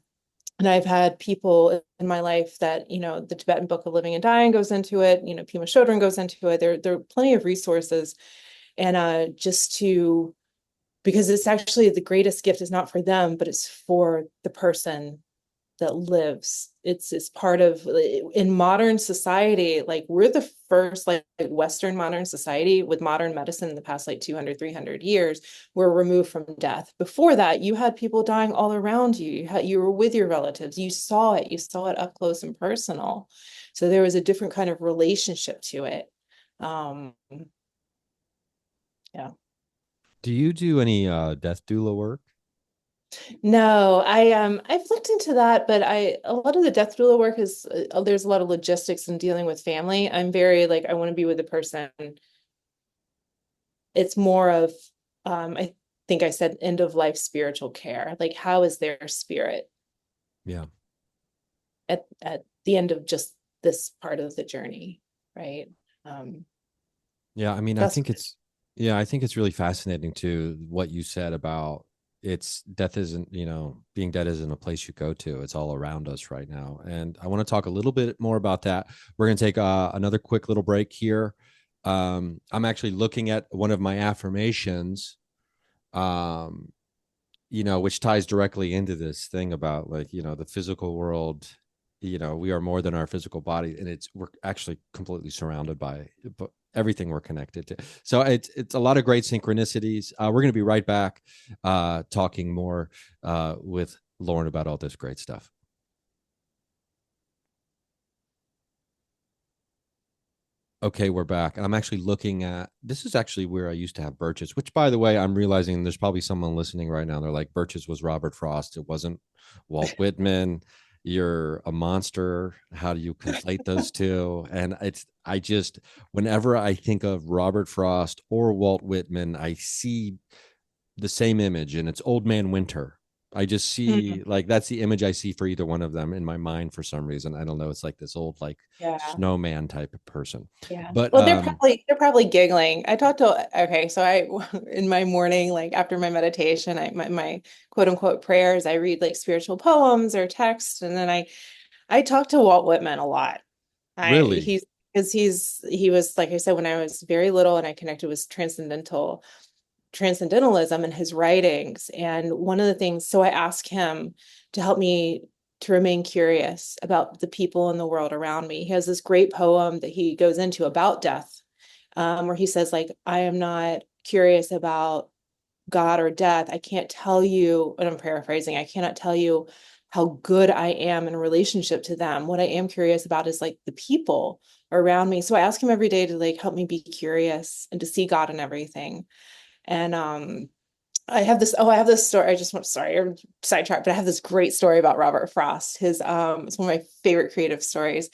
And I've had people in my life that, the Tibetan Book of Living and Dying goes into it, Pema Chodron goes into it. There are plenty of resources. And just to, because it's actually the greatest gift is not for them, but it's for the person that lives. It's part of in modern society, like we're the first like Western modern society with modern medicine in the past like 200, 300 years, we're removed from death. Before that, you had people dying all around you. You were with your relatives. You saw it up close and personal. So there was a different kind of relationship to it. Um, yeah. do you do any death doula work? No, I've looked into that, but a lot of the death doula work is there's a lot of logistics and dealing with family. I'm very like I want to be with the person. It's more of I think I said end of life spiritual care. Like how is their spirit Yeah. at the end of just this part of the journey, right? Um Yeah, I mean, that's I think it's really fascinating too what you said about it's death isn't, being dead isn't a place you go to. It's all around us right now. And I want to talk a little bit more about that. We're going to take another quick little break here. I'm actually looking at one of my affirmations, um, which ties directly into this thing about like, the physical world, we are more than our physical body. And we're actually completely surrounded by everything we're connected to. So it's a lot of great synchronicities. We're going to be right back talking more with Lauren about all this great stuff. Okay, we're back. And I'm actually looking at this is actually where I used to have Birches, which by the way, I'm realizing there's probably someone listening right now. They're like, Birches was Robert Frost. It wasn't Walt Whitman. You're a monster. How do you conflate those two? And I just, whenever I think of Robert Frost or Walt Whitman, I see the same image and it's Old Man Winter. I just see Mhm. like that's the image I see for either one of them in my mind for some reason. I don't know. It's like this old like Yeah. snowman type of person. Yeah. But Well, they're probably giggling. I talked to okay, so I in my morning, like after my meditation, my quote unquote prayers, I read like spiritual poems or text, and then I talk to Walt Whitman a lot. I really, he's because he was like I said when I was very little and I connected with transcendental. transcendentalism and his writings. And one of the things, so I asked him to help me to remain curious about the people in the world around me. He has this great poem that he goes into about death, where he says, like, I am not curious about God or death. I can't tell you, and I'm paraphrasing, I cannot tell you how good I am in relationship to them. What I am curious about is like the people around me. So I ask him every day to like help me be curious and to see God in everything. And I have this story. I just want, sorry, I'm sidetracked, but I have this great story about Robert Frost. It's one of my favorite creative stories.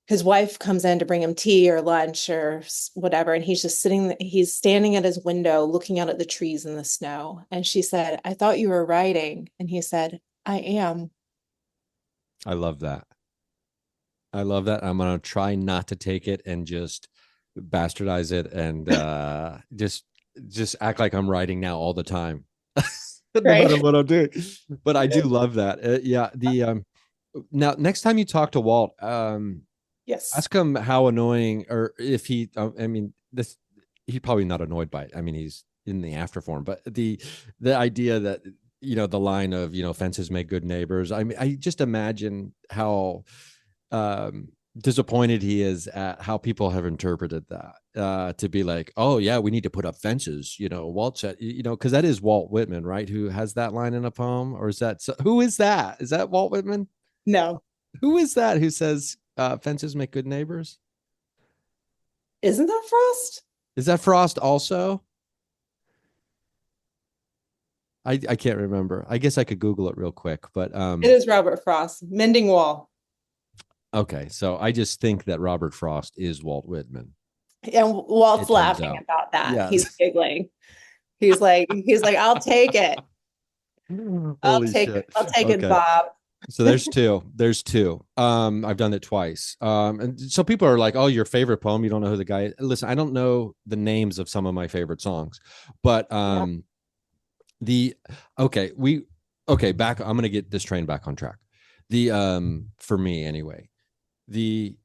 His wife comes in to bring him tea or lunch or whatever, and he's standing at his window looking out at the trees and the snow. And she said, I thought you were writing. And he said, I am. I love that. I love that. I'm going to try not to take it and just bastardize it and just act like I'm writing now all the time, no Right. matter what I'm doing. But I do love that. Yeah. Now next time you talk to Walt, Yes. ask him how annoying, or if he, I mean, he's probably not annoyed by it. I mean, he's in the after form, but the idea that, the line of, fences make good neighbors. I mean, I just imagine how disappointed he is at how people have interpreted that, to be like, oh yeah, we need to put up fences. Walt said, because that is Walt Whitman, right? Who has that line in a poem, or is that, who is that? Is that Walt Whitman? No. Who is that who says fences make good neighbors? Isn't that Frost? Is that Frost also? I can't remember. I guess I could Google it real quick, but It is Robert Frost. Mending Wall. okay. So I just think that Robert Frost is Walt Whitman. And Walt's It turns laughing out. about that. Yes. He's giggling. He's like, I'll take it. Holy shit. I'll take it, Okay. Bob. So there's two. There's two. I've done it twice. And so people are like, "Oh, your favorite poem? You don't know who the guy is." Listen, I don't know the names of some of my favorite songs, but Yeah. the okay, back. I'm gonna get this train back on track. For me anyway, the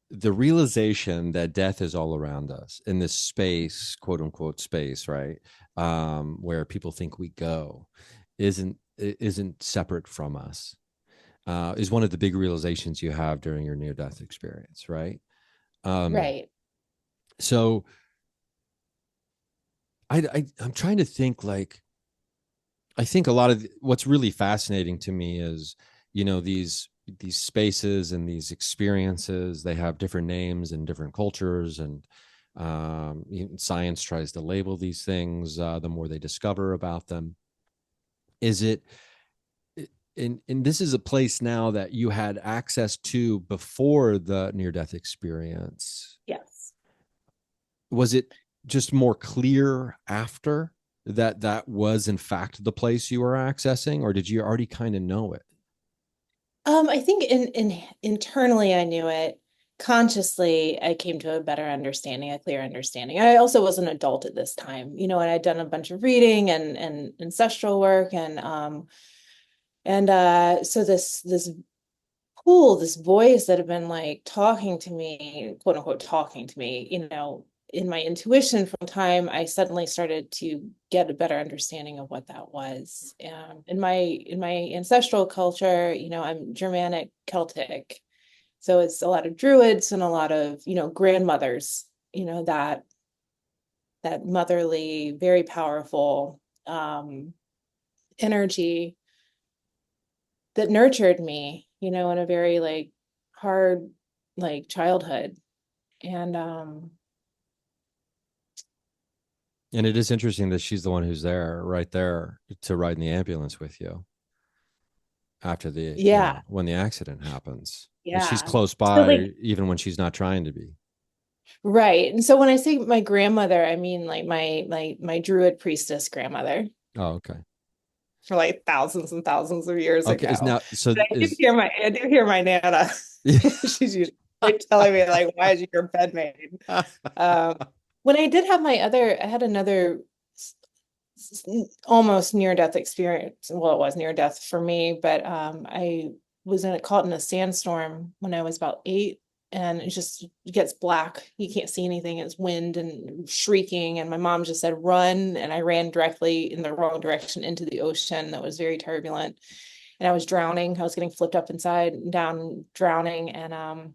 realization that death is all around us in this space, quote unquote space, right? Where people think we go, isn't separate from us. Is one of the big realizations you have during your near-death experience, right? Right. So I'm trying to think, like, I think a lot of what's really fascinating to me is, these spaces and these experiences, they have different names and different cultures, and science tries to label these things the more they discover about them. Is it, and this is a place now that you had access to before the near-death experience. Yes. Was it just more clear after that was in fact the place you were accessing, or did you already kind of know it? I think in internally I knew it. Consciously, I came to a better understanding, a clear understanding. I also was an adult at this time, and I'd done a bunch of reading and ancestral work, and so this pool, this voice that had been like talking to me, quote unquote, talking to me, in my intuition from time, I suddenly started to get a better understanding of what that was. In my ancestral culture, I'm Germanic Celtic. So it's a lot of druids and a lot of, grandmothers, that motherly, very powerful energy that nurtured me, in a very like hard like childhood. And And it is interesting that she's the one who's there, right there, to ride in the ambulance with you after yeah, when the accident happens. And she's yeah. close So like by even when she's not trying to be. right. And so when I say my grandmother, I mean like my druid priestess grandmother Oh, okay. for like thousands and thousands of years Okay. Is ago. now, so But is, I do hear my nana. She's usually like telling me like, why is your bed made? Um, when I did have I had another almost near death experience. Well, it was near death for me, but I was caught in a sandstorm when I was about 8. and it just gets black. You can't see anything. It's wind and shrieking. And my mom just said, run. And I ran directly in the wrong direction into the ocean that was very turbulent. And I was drowning. I was getting flipped up inside and down, drowning. And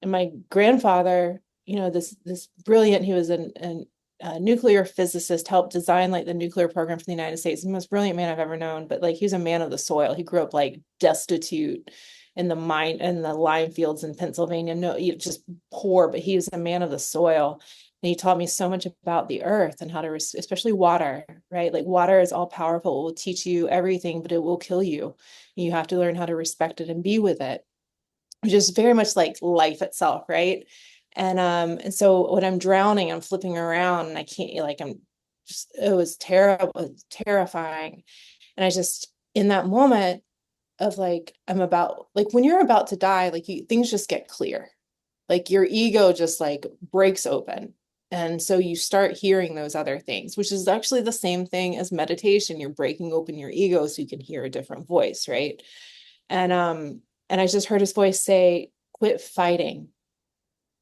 my grandfather, this brilliant, he was a nuclear physicist, helped design like the nuclear program for the United States. The most brilliant man I've ever known, but like he was a man of the soil. He grew up like destitute in the lime fields in Pennsylvania. No, just poor, but he was a man of the soil. And he taught me so much about the earth and how to, especially water, right? Like water is all powerful. It will teach you everything, but it will kill you. You have to learn how to respect it and be with it, which is very much like life itself, right? And so when I'm drowning, I'm flipping around and I can't, like, I'm just, it was terrible, it was terrifying. And I just, in that moment of like, I'm about, like, when you're about to die, like, things just get clear. Like, your ego just like breaks open. And so you start hearing those other things, which is actually the same thing as meditation. You're breaking open your ego so you can hear a different voice, right? And, um, and I just heard his voice say, quit fighting,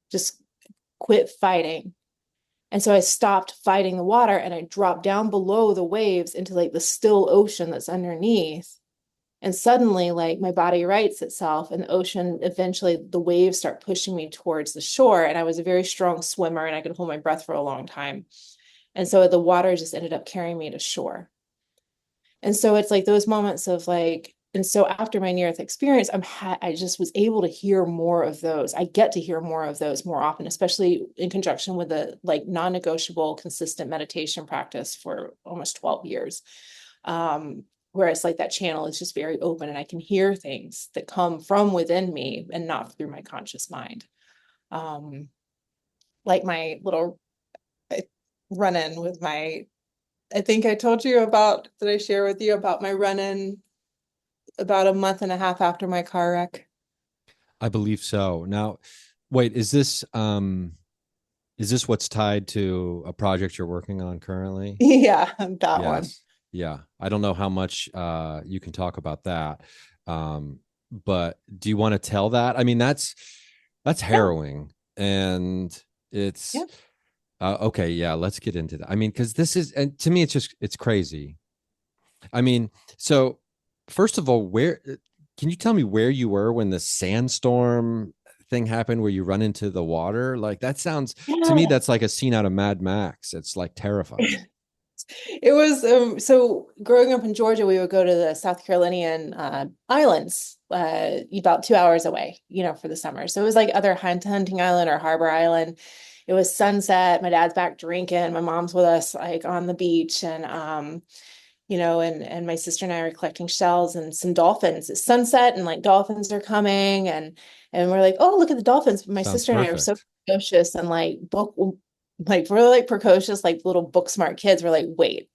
just quit fighting. And so I stopped fighting the water and I dropped down below the waves into like the still ocean that's underneath. And suddenly, like, my body rights itself, and the ocean, eventually the waves start pushing me towards the shore. And I was a very strong swimmer and I could hold my breath for a long time. And so the water just ended up carrying me to shore. And so it's like those moments of like, and so after my near-death experience, I just was able to hear more of those. I get to hear more of those more often, especially in conjunction with a like non-negotiable, consistent meditation practice for almost 12 years. Where it's like that channel is just very open and I can hear things that come from within me and not through my conscious mind. Um, like my little run-in with I think I told you about, did I share with you about my run-in about a month and a half after my car wreck? I believe so. Now, wait, is this what's tied to a project you're working on currently? Yeah, that one. Yes. Yeah. I don't know how much you can talk about that. Um, but do you want to tell that? I mean, that's Yeah, harrowing, and it's yeah. okay, yeah, let's get into that. I mean, because this is, and to me it's crazy. I mean, so first of all, where can you tell me where you were when the sandstorm thing happened, where you run into the water? Like that sounds to me, Yeah. that's like a scene out of Mad Max. It's like terrifying. It was so growing up in Georgia, we would go to the South Carolinian islands about 2 hours away, for the summer. So it was like other hunting island or harbor island. It was sunset. My dad's back drinking. My mom's with us like on the beach, and and my sister and I are collecting shells and some dolphins. It's sunset and like dolphins are coming, and we're like, oh, look at the dolphins. My Sounds sister and I are so perfect. precocious and like we're like precocious, like little book smart kids. We're like, wait,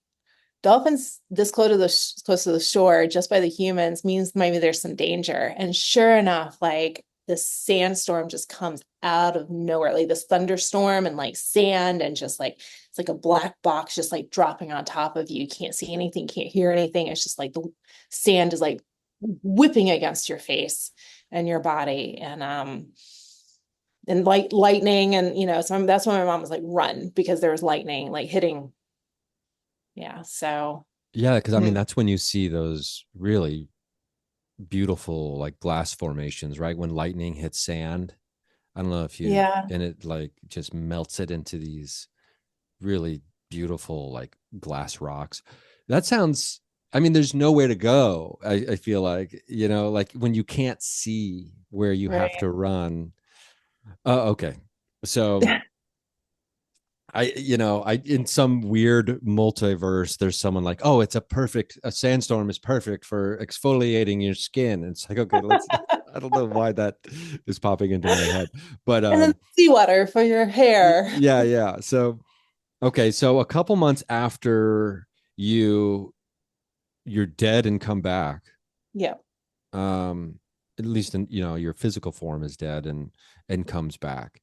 dolphins this close to the shore just by the humans means maybe there's some danger. And sure enough, like this sandstorm just comes out of nowhere, like this thunderstorm and like sand and just like it's like a black box just like dropping on top of you. You can't see anything, can't hear anything. It's just like the sand is like whipping against your face and your body. And like lightning and so that's when my mom was like run because there was lightning like hitting. Yeah, so Yeah, because I mean mm, that's when you see those really beautiful like glass formations, right? When lightning hits sand. I don't know if you yeah, and it like just melts it into these really beautiful like glass rocks. That sounds, I mean, there's nowhere to go. I feel like, like when you can't see where you have right. to run. Okay. So I in some weird multiverse, there's someone like, oh, a sandstorm is perfect for exfoliating your skin. And it's like, okay, I don't know why that is popping into my head, but And then seawater for your hair. yeah, yeah. So okay, so a couple months after you you're dead and come back, Yeah. um, at least in your physical form is dead and comes back.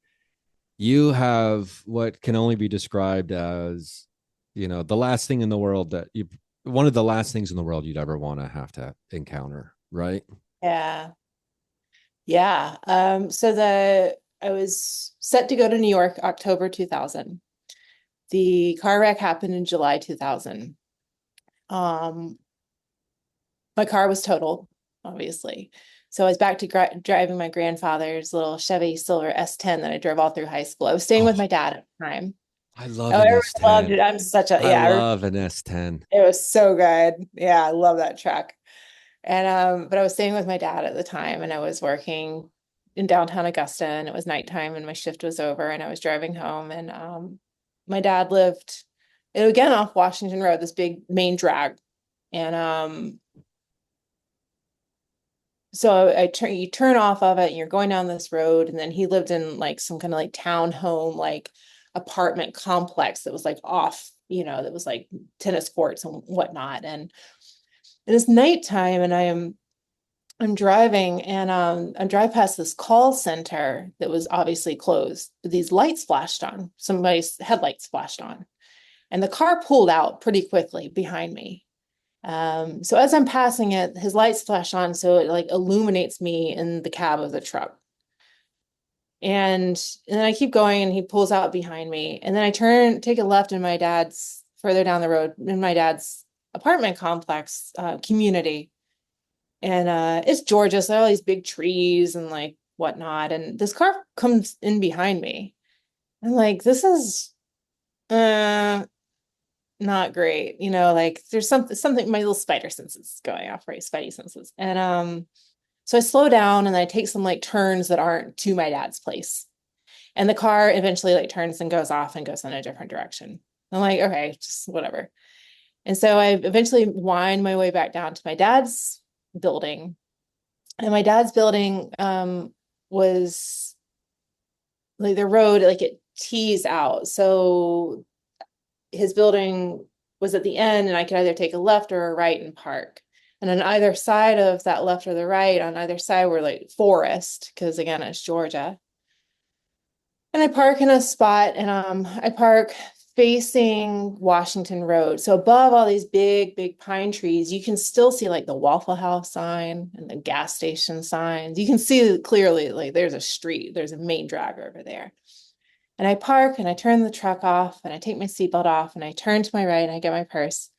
You have what can only be described as, the last thing in the world that you one of the last things in the world you'd ever want to have to encounter, right? Yeah. Yeah. I was set to go to New York October 2000. The car wreck happened in July 2000. Um, my car was totaled, obviously. So I was back to driving my grandfather's little Chevy Silver S10 that I drove all through high school. I was staying with Oh, my dad at the time. I love Oh, an everyone loved it. S10. I'm such a I yeah. love an S10. It was so good. Yeah, I love that truck. And but I was staying with my dad at the time, and I was working in downtown Augusta, and it was nighttime, and my shift was over, and I was driving home, and my dad lived again off Washington Road, this big main drag, and so you turn off of it, and you're going down this road, and then he lived in like some kind of like townhome, like apartment complex that was like off, that was like tennis courts and whatnot, and it's nighttime, and I'm driving, and I drive past this call center that was obviously closed, but these lights flashed on. Somebody's headlights flashed on, and the car pulled out pretty quickly behind me. So as I'm passing it, his lights flash on, so it like illuminates me in the cab of the truck. And then I keep going, and he pulls out behind me, and then I take a left in my dad's further down the road in my dad's apartment complex community. And it's Georgia, so all these big trees and like whatnot. And this car comes in behind me. I'm like, this is not great. Like there's something my little spider senses going off, right? Spidey senses. And so I slow down, and I take some like turns that aren't to my dad's place. And the car eventually like turns and goes off and goes in a different direction. I'm like, okay, just whatever. And so I eventually wind my way back down to my dad's building. And my dad's building was like the road, like it tees out. So his building was at the end, and I could either take a left or a right and park. And on either side of that left or the right, on either side were like forest, because again, it's Georgia. And I park in a spot, and I park facing Washington Road. So above all these big, big pine trees, you can still see like the Waffle House sign and the gas station signs. You can see clearly like there's a street, there's a main drag over there. And I park, and I turn the truck off, and I take my seatbelt off, and I turn to my right, and I get my purse.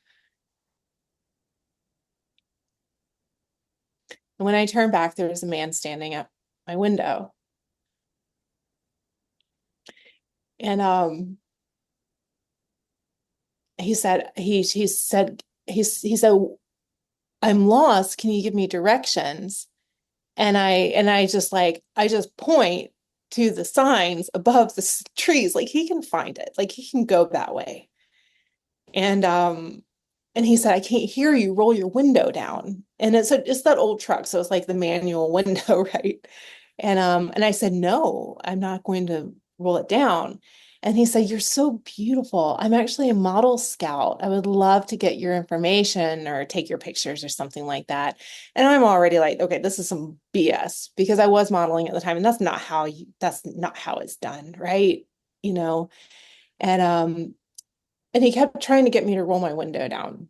And when I turn back, there was a man standing at my window. And he said, I'm lost. Can you give me directions? And I just point to the signs above the trees. Like he can find it. Like he can go that way. And he said, I can't hear you. Roll your window down. And it's that old truck. So it's like the manual window, right? And I said, no, I'm not going to roll it down. And he said, you're so beautiful. I'm actually a model scout. I would love to get your information or take your pictures or something like that. And I'm already like, okay, this is some BS, because I was modeling at the time, and that's not how it's done, right? You know, and and he kept trying to get me to roll my window down.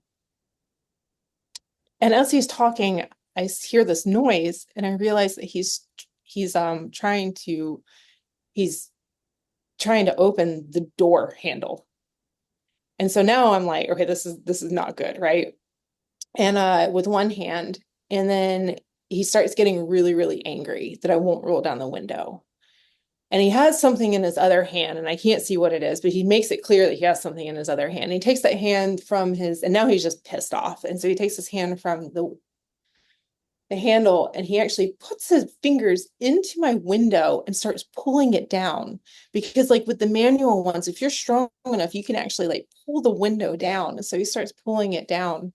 And as he's talking, I hear this noise, and I realize that he's he's trying to open the door handle. And so now I'm like, okay, this is not good, right? And with one hand, and then he starts getting really, really angry that I won't roll down the window. And he has something in his other hand, and I can't see what it is, but he makes it clear that he has something in his other hand. And he takes that hand from and now he's just pissed off. And so he takes his hand from the handle, and he actually puts his fingers into my window and starts pulling it down, because like with the manual ones, if you're strong enough, you can actually like pull the window down. And so he starts pulling it down.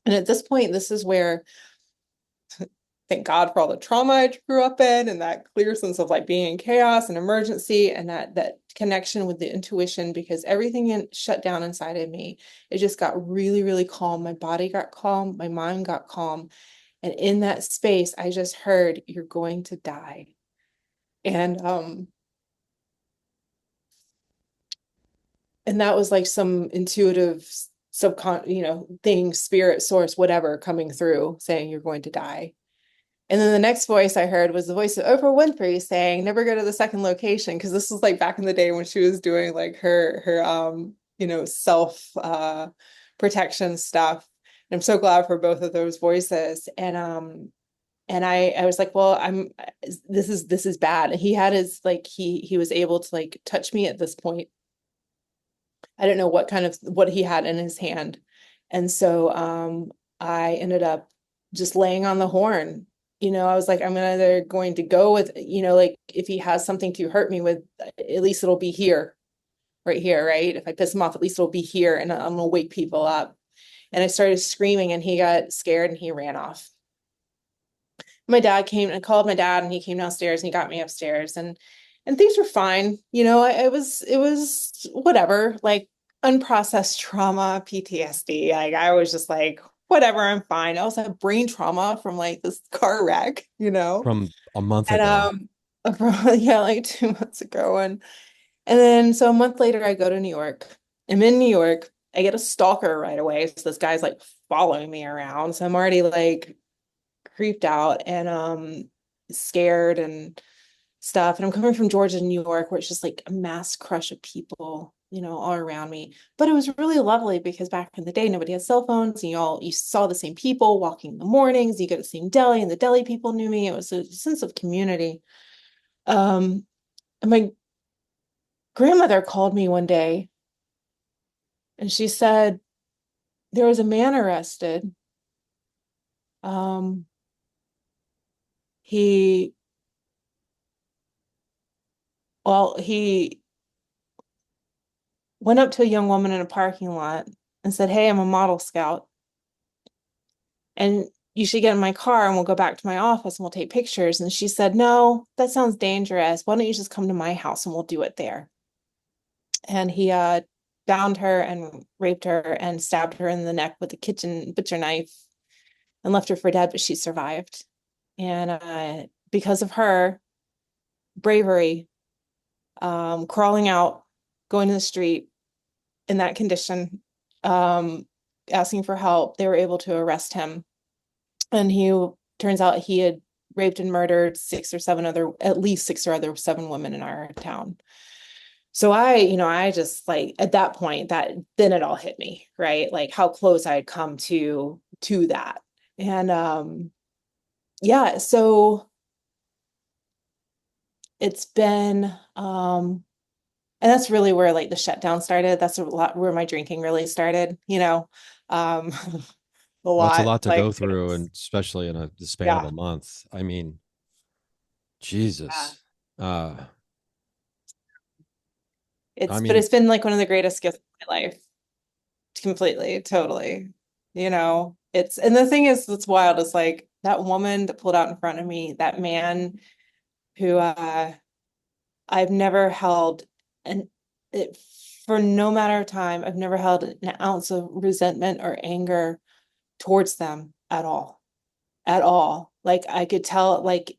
And at this point, this is where, thank God for all the trauma I grew up in, and that clear sense of like being in chaos and emergency, and that connection with the intuition, because everything shut down inside of me. It just got really, really calm. My body got calm, my mind got calm. And in that space, I just heard, you're going to die. And and that was like some intuitive thing, spirit source, whatever, coming through saying you're going to die. And then the next voice I heard was the voice of Oprah Winfrey saying, never go to the second location. Cause this was like back in the day when she was doing like her self protection stuff. And I'm so glad for both of those voices. And I was like, well, this is bad. And he had his like he was able to like touch me at this point. I don't know what he had in his hand. And so I ended up just laying on the horn. I was like, I'm either going to go with, like if he has something to hurt me with, at least it'll be here, right here, right? If I piss him off, at least it'll be here and I'm gonna wake people up. And I started screaming and he got scared and he ran off. My dad came and called my dad and he came downstairs and he got me upstairs and things were fine. It was whatever, like unprocessed trauma, PTSD. Like I was just like, whatever, I'm fine. I also have brain trauma from like this car wreck. From a month And ago. yeah, like 2 months ago. And then so a month later I go to New York. I'm in New York. I get a stalker right away. So this guy's like following me around. So I'm already like creeped out and scared and stuff. And I'm coming from Georgia to New York, where it's just like a mass crush of people, all around me. But it was really lovely because back in the day, nobody had cell phones, and you saw the same people walking in the mornings. You go to the same deli, and the deli people knew me. It was a sense of community. And my grandmother called me one day, and she said there was a man arrested. Um, he he went up to a young woman in a parking lot and said, "Hey, I'm a model scout, and you should get in my car and we'll go back to my office and we'll take pictures." And she said, "No, that sounds dangerous. Why don't you just come to my house and we'll do it there?" And he bound her and raped her and stabbed her in the neck with a kitchen butcher knife and left her for dead, but she survived. And because of her bravery, crawling out, going to the street in that condition, asking for help, they were able to arrest him. And turns out he had raped and murdered at least 6 or 7 women in our town. So I just like at that point then it all hit me, right? Like how close I had come to that. And yeah, so it's been and that's really where like the shutdown started. That's a lot where my drinking really started. Um a Well, it's a lot lot to like go through, and especially in the span of yeah. a month. I mean, Yeah. Jesus. I But mean, it's been like one of the greatest gifts of my life. Completely, totally. And the thing is that's wild is like that woman that pulled out in front of me, that man who I've never held and it for no matter of time, I've never held an ounce of resentment or anger towards them at all. At all. Like I could tell like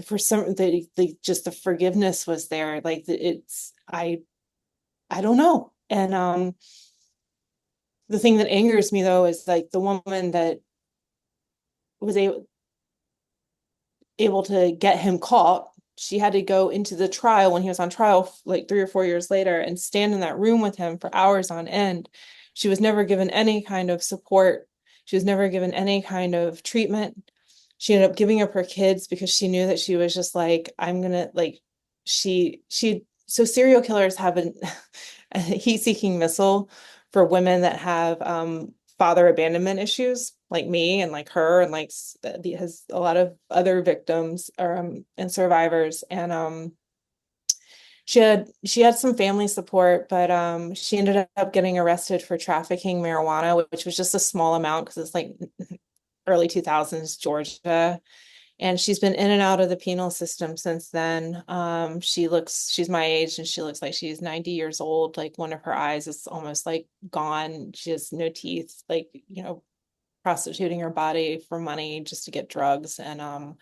for some just the forgiveness was there. Like I don't know. And the thing that angers me though is like the woman that was able to get him caught. She had to go into the trial when he was on trial like 3 or 4 years later and stand in that room with him for hours on end. She was never given any kind of support. She was never given any kind of treatment. She ended up giving up her kids because she knew that she was just like, I'm gonna like so serial killers have a heat-seeking missile for women that have father abandonment issues like me and like her and like has a lot of other victims and survivors and she had some family support but she ended up getting arrested for trafficking marijuana, which was just a small amount because it's like early 2000s Georgia. And she's been in and out of the penal system since then. She's my age and she looks like she's 90 years old. Like one of her eyes is almost like gone. She has no teeth, like, prostituting her body for money just to get drugs. And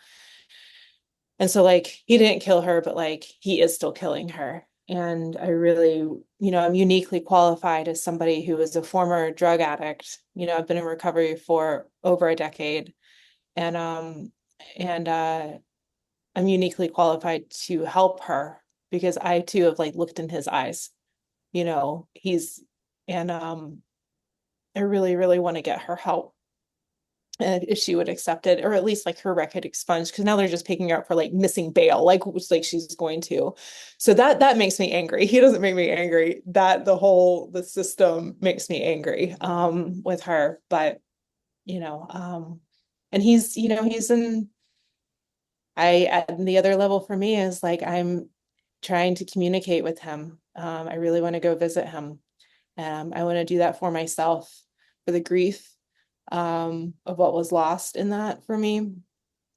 so like he didn't kill her, but like he is still killing her. And I really, I'm uniquely qualified as somebody who is a former drug addict. I've been in recovery for over a decade. And And I'm uniquely qualified to help her because I too have like looked in his eyes. He's and I really, really want to get her help. And if she would accept it, or at least like her record expunged, because now they're just picking her up for like missing bail, like she's going to. So that makes me angry. He doesn't make me angry. That the system makes me angry with her. But and he's in I at the other level for me is like I'm trying to communicate with him. I really want to go visit him. I want to do that for myself, for the grief of what was lost in that for me.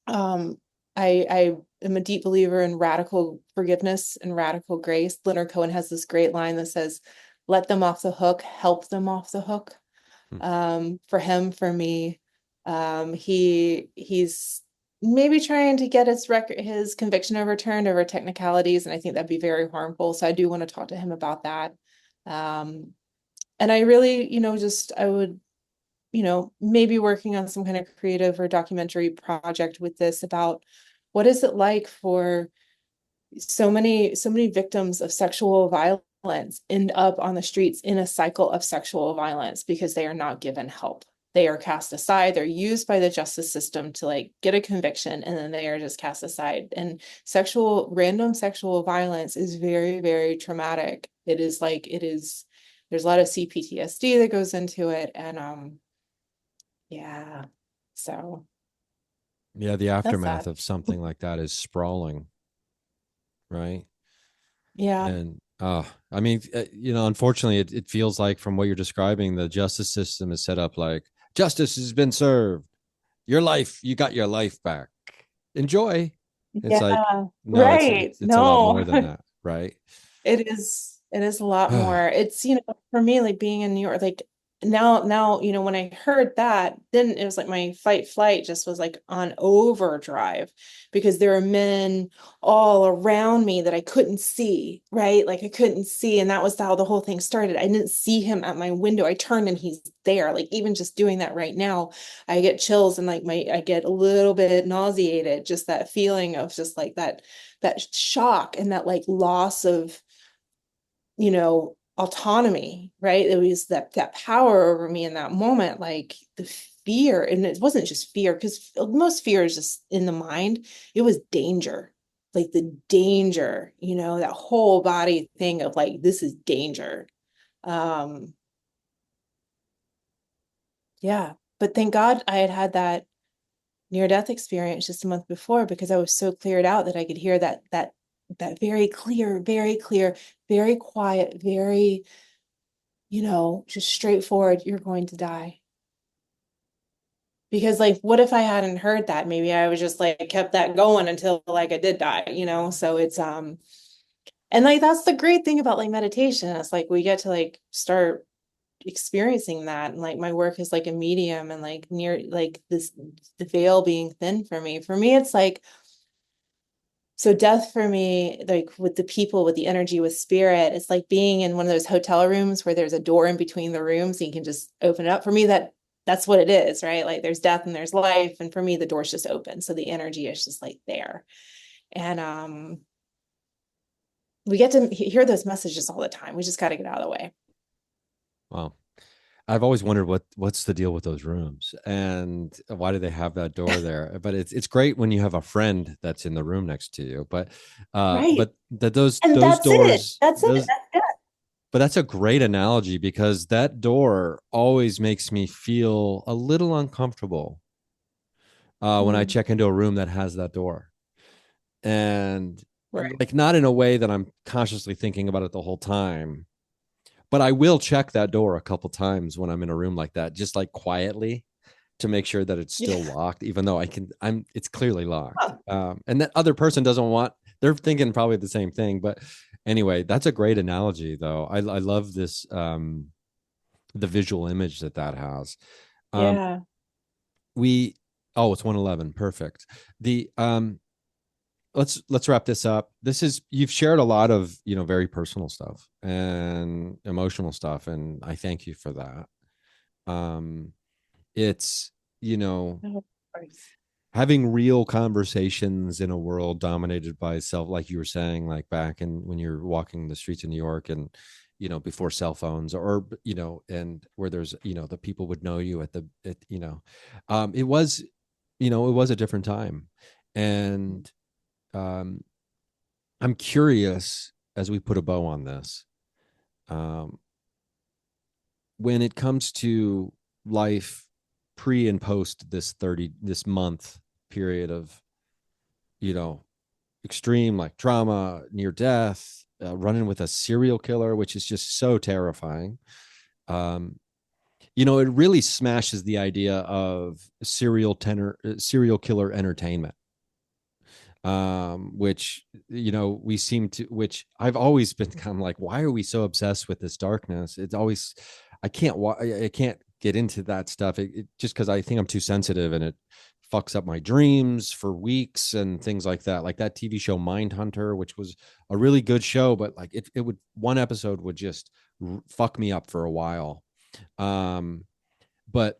Um, I am a deep believer in radical forgiveness and radical grace. Leonard Cohen has this great line that says, "Let them off the hook, help them off the hook." Hmm. For him, for me, he's maybe trying to get his conviction overturned over technicalities, and I think that'd be very harmful. So I do want to talk to him about that. Um, and I really, just I would maybe working on some kind of creative or documentary project with this about what is it like for so many victims of sexual violence end up on the streets in a cycle of sexual violence because they are not given help. They are cast aside. They're used by the justice system to like get a conviction and then they are just cast aside. And random sexual violence is very, very traumatic. There's a lot of CPTSD that goes into it. And yeah. So Yeah, the that's aftermath sad. of something like that is sprawling, right? Yeah. And I mean, unfortunately, it feels like from what you're describing, the justice system is set up like justice has been served. Your life, you got your life back. Enjoy. It's like, Yeah. no, it's Right. it's it's a lot more No. than that, right? It is a lot more. It's, for me, like being in New York, like now, when I heard that, then it was like my fight flight just was like on overdrive because there are men all around me that I couldn't see, right? Like I couldn't see. And that was how the whole thing started. I didn't see him at my window. I turned and he's there. Like even just doing that right now, I get chills and like I get a little bit nauseated, just that feeling of just like that shock and that like loss of autonomy, right? It was that power over me in that moment, like the fear. And it wasn't just fear, because most fear is just in the mind. It was danger, like the danger, that whole body thing of like, this is danger. Um, yeah. But thank God I had had that near-death experience just a month before because I was so cleared out that I could hear that very clear, very quiet, very just straightforward, you're going to die. Because like, what if I hadn't heard that? Maybe I was just like kept that going until like I did die. So it's and like that's the great thing about like meditation. It's like we get to like start experiencing that. And like my work is like a medium and like near like this the veil being thin for me. For me, it's like so death for me, like with the people, with the energy, with spirit, it's like being in one of those hotel rooms where there's a door in between the rooms and you can just open it up. For me, that's what it is, right? Like there's death and there's life. And for me, the door's just open. So the energy is just like there. And we get to hear those messages all the time. We just got to get out of the way. Wow. I've always wondered what's the deal with those rooms and why do they have that door there? But it's great when you have a friend that's in the room next to you. Right. But that those And those that's it. doors That's it. those That's it. but that's a great analogy because that door always makes me feel a little uncomfortable when I Mm, check into a room that has that door. And right. like not in a way that I'm consciously thinking about it the whole time, but I will check that door a couple times when I'm in a room like that, just like quietly to make sure that it's still Yeah. locked, even though it's clearly locked. Huh. And that other person doesn't want, they're thinking probably the same thing. But anyway, that's a great analogy though. I love this, the visual image that has. Um, Yeah. we, oh, it's 111. Perfect. The, let's wrap this up. You've shared a lot of, very personal stuff and emotional stuff. And I thank you for that. Um, it's, you know, Oh, of course. having real conversations in a world dominated by self, like you were saying, like back in when you're walking the streets of New York and, before cell phones or, and where there's, the people would know you it was, it was a different time. And um, I'm curious as we put a bow on this, um, when it comes to life pre and post this month period of, you know, extreme like trauma, near death, running with a serial killer, which is just so terrifying. Um, it really smashes the idea of serial killer entertainment, which we seem to, which I've always been kind of like, why are we so obsessed with this darkness? It's always, I can't get into that stuff. Just because I think I'm too sensitive, and it fucks up my dreams for weeks and things like that. Like that TV show Mindhunter, which was a really good show, but like it would, one episode would just fuck me up for a while. But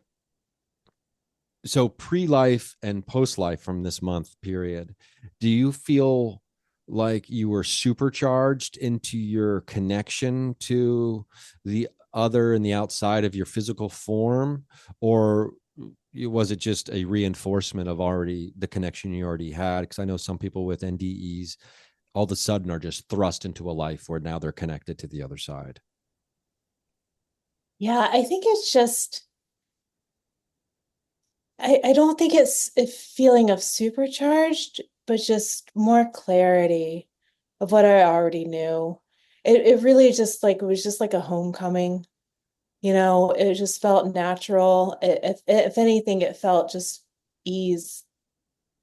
so pre-life and post-life from this month period, do you feel like you were supercharged into your connection to the other and the outside of your physical form, or was it just a reinforcement of already the connection you already had? Because I know some people with NDEs all of a sudden are just thrust into a life where now they're connected to the other side. Yeah, I think it's just I don't think it's a feeling of supercharged, but just more clarity of what I already knew. It really just like it was just like a homecoming, it just felt natural. If anything, it felt just ease,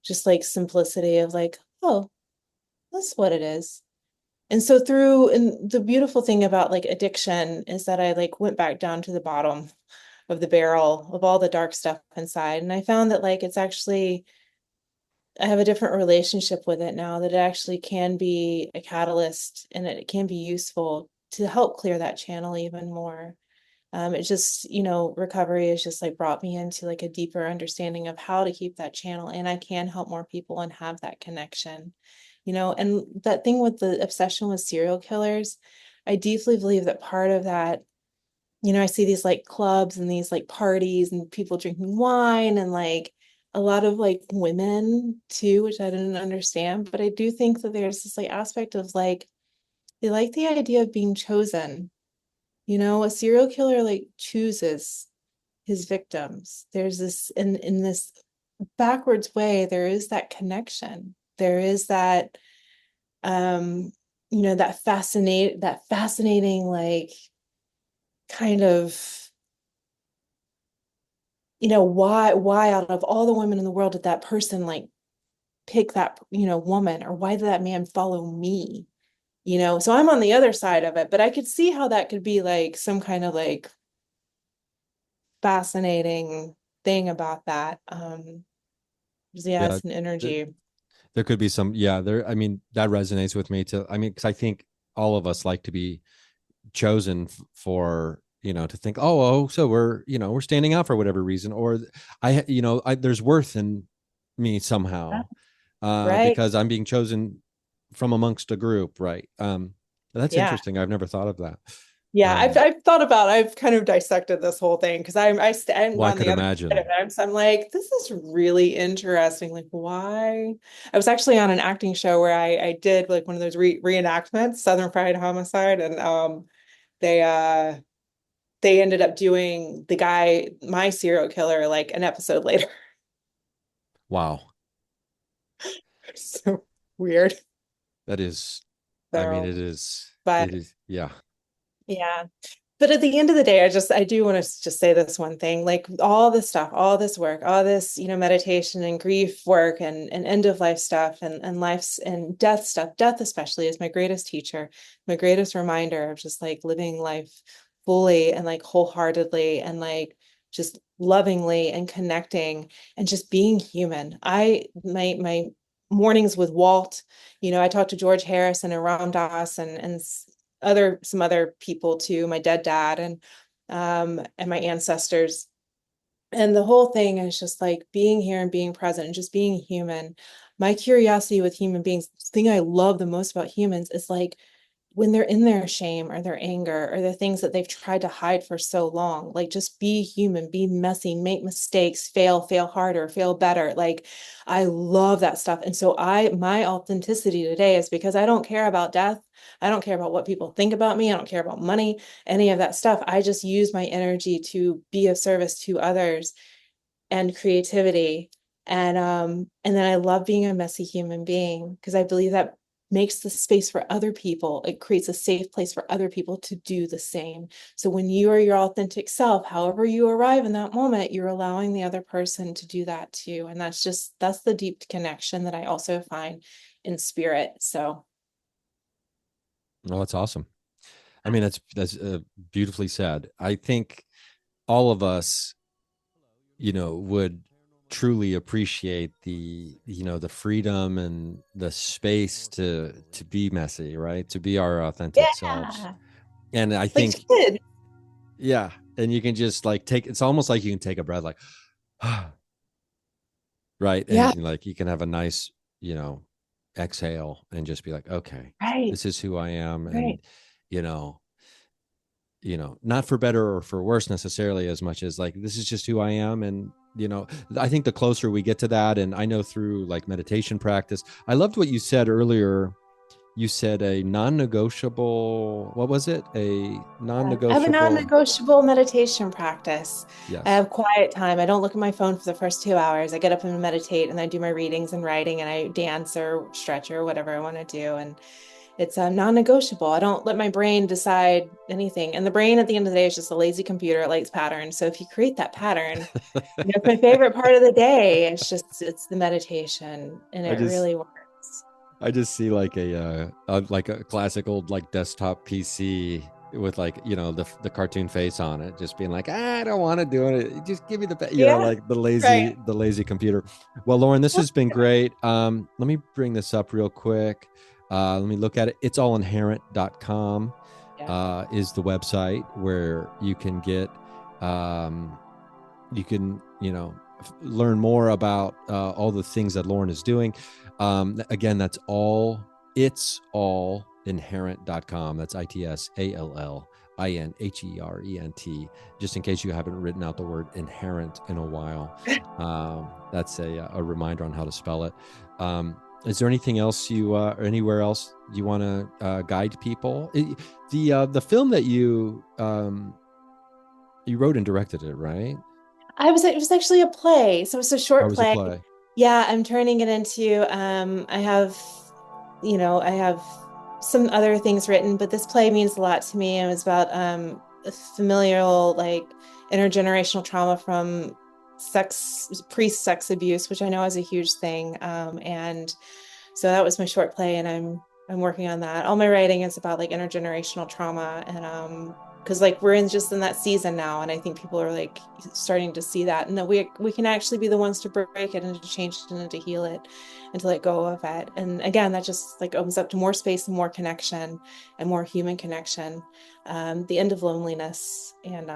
just like simplicity of like, oh, that's what it is. And so and the beautiful thing about like addiction is that I like went back down to the bottom of the barrel of all the dark stuff inside. And I found that like it's actually, I have a different relationship with it now, that it actually can be a catalyst and it can be useful to help clear that channel even more. It just, recovery has just like brought me into like a deeper understanding of how to keep that channel, and I can help more people and have that connection, and that thing with the obsession with serial killers, I deeply believe that part of that, I see these like clubs and these like parties and people drinking wine and like a lot of like women too, which I didn't understand. But I do think that there's this like aspect of like, they like the idea of being chosen. A serial killer like chooses his victims. There's this in this backwards way, there is that connection. There is that that fascinating like kind of why out of all the women in the world did that person like pick that woman, or why did that man follow me? So I'm on the other side of it, but I could see how that could be like some kind of like fascinating thing about that. Yeah, Yeah. it's an energy. There could be some, yeah, there, I mean, that resonates with me too. I mean, because I think all of us like to be chosen for, to think, oh, so we're, we're standing out for whatever reason, or there's worth in me somehow, Right. because I'm being chosen from amongst a group, right? That's Yeah. interesting. I've never thought of that. Yeah, Um, I've kind of dissected this whole thing because I haven't well, I gone could the other side of imagine. it. So I'm like, this is really interesting. Like, why? I was actually on an acting show where I did like one of those reenactments, Southern Fried Homicide, and they uh they ended up doing the guy, my serial killer, like an episode later. Wow. So weird. That is, I mean, So, it but is, yeah. yeah. But at the end of the day, I do want to just say this one thing, like all this stuff, all this work, all this, meditation and grief work and end of life stuff and life's and death stuff. Death especially is my greatest teacher, my greatest reminder of just like living life fully and like wholeheartedly and like just lovingly and connecting and just being human. My mornings with Walt, I talked to George Harrison and Ram Dass and some other people too, my dead dad and my ancestors. And the whole thing is just like being here and being present and just being human. My curiosity with human beings, the thing I love the most about humans is like when they're in their shame or their anger or the things that they've tried to hide for so long, like just be human, be messy, make mistakes, fail harder, fail better. Like I love that stuff. And so my authenticity today is because I don't care about death. I don't care about what people think about me. I don't care about money, any of that stuff. I just use my energy to be of service to others and creativity. And then I love being a messy human being because I believe that makes the space for other people. It creates a safe place for other people to do the same. So when you are your authentic self, however you arrive in that moment, you're allowing the other person to do that too. And that's the deep connection that I also find in spirit. So Oh, that's awesome. I mean, that's beautifully said. I think all of us, would truly appreciate the freedom and the space to be messy, right? To be our authentic selves. yeah, And I like think, kid. yeah, and you can just like it's almost like you can take a breath, like, right, Yeah, and like you can have a nice, you know, exhale and just be like, okay, right, this is who I am, right. and you know, not for better or for worse necessarily, as much as like this is just who I am. And I think the closer we get to that, and I know through like meditation practice, I loved what you said earlier. You said a non-negotiable, what was it, a I have a non-negotiable? non-negotiable meditation practice. I Yes. have quiet time. I don't look at my phone for the first 2 hours. I get up and meditate and I do my readings and writing and I dance or stretch or whatever I want to do. And it's non-negotiable. I don't let my brain decide anything. And the brain at the end of the day is just a lazy computer. It likes patterns. So if you create that pattern, it's my favorite part of the day. It's the meditation and I it just really works. I just see like like a classic old like desktop PC with like the cartoon face on it, just being like, I don't want to do it. Just give me Yeah, like the right. lazy computer. Well, Lauren, this has been great. Let me bring this up real quick. Let me look at it. It's allinherent.com Yeah. is the website where you can get you can learn more about all the things that Lauren is doing. Again, that's it's all inherent.com. That's ITSALLINHERENT, just in case you haven't written out the word inherent in a while. That's a reminder on how to spell it. Is there anything else or anywhere else you want to guide people? The film that you wrote and directed it, right? It was actually a play. So it's a Or short was a play. play? Yeah, I'm turning it into I have some other things written, but this play means a lot to me. It was about a familial like intergenerational trauma from pre-sex abuse, which I know is a huge thing. And so that was my short play, and I'm working on that. All my writing is about like intergenerational trauma, and because like we're in just in that season now, and I think people are like starting to see that, and that we can actually be the ones to break it and to change it and to heal it and to let go of it. And again, that just like opens up to more space and more connection and more human connection. The end of loneliness, and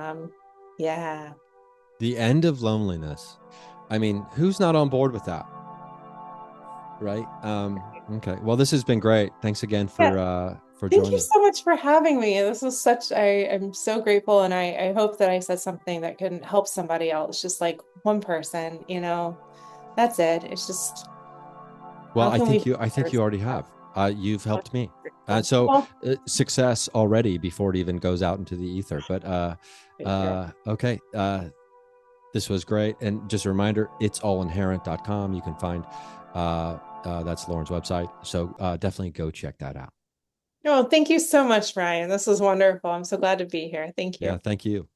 yeah. The end of loneliness. I mean, who's not on board with that? Right? Okay. Well, this has been great. Thanks again Yeah. for Thank you joining. so much for having me. This was I'm so grateful, and I hope that I said something that can help somebody else, just like one person, that's it. It's just Well, how can we be I think you serve already have. You've someone? helped me. So Well, success already before it even goes out into the ether. But thank you. okay. This was great. And just a reminder, it's allinherent.com. You can find that's Lauren's website. So definitely go check that out. No, thank you so much, Ryan. This was wonderful. I'm so glad to be here. Thank Yeah, you. thank you.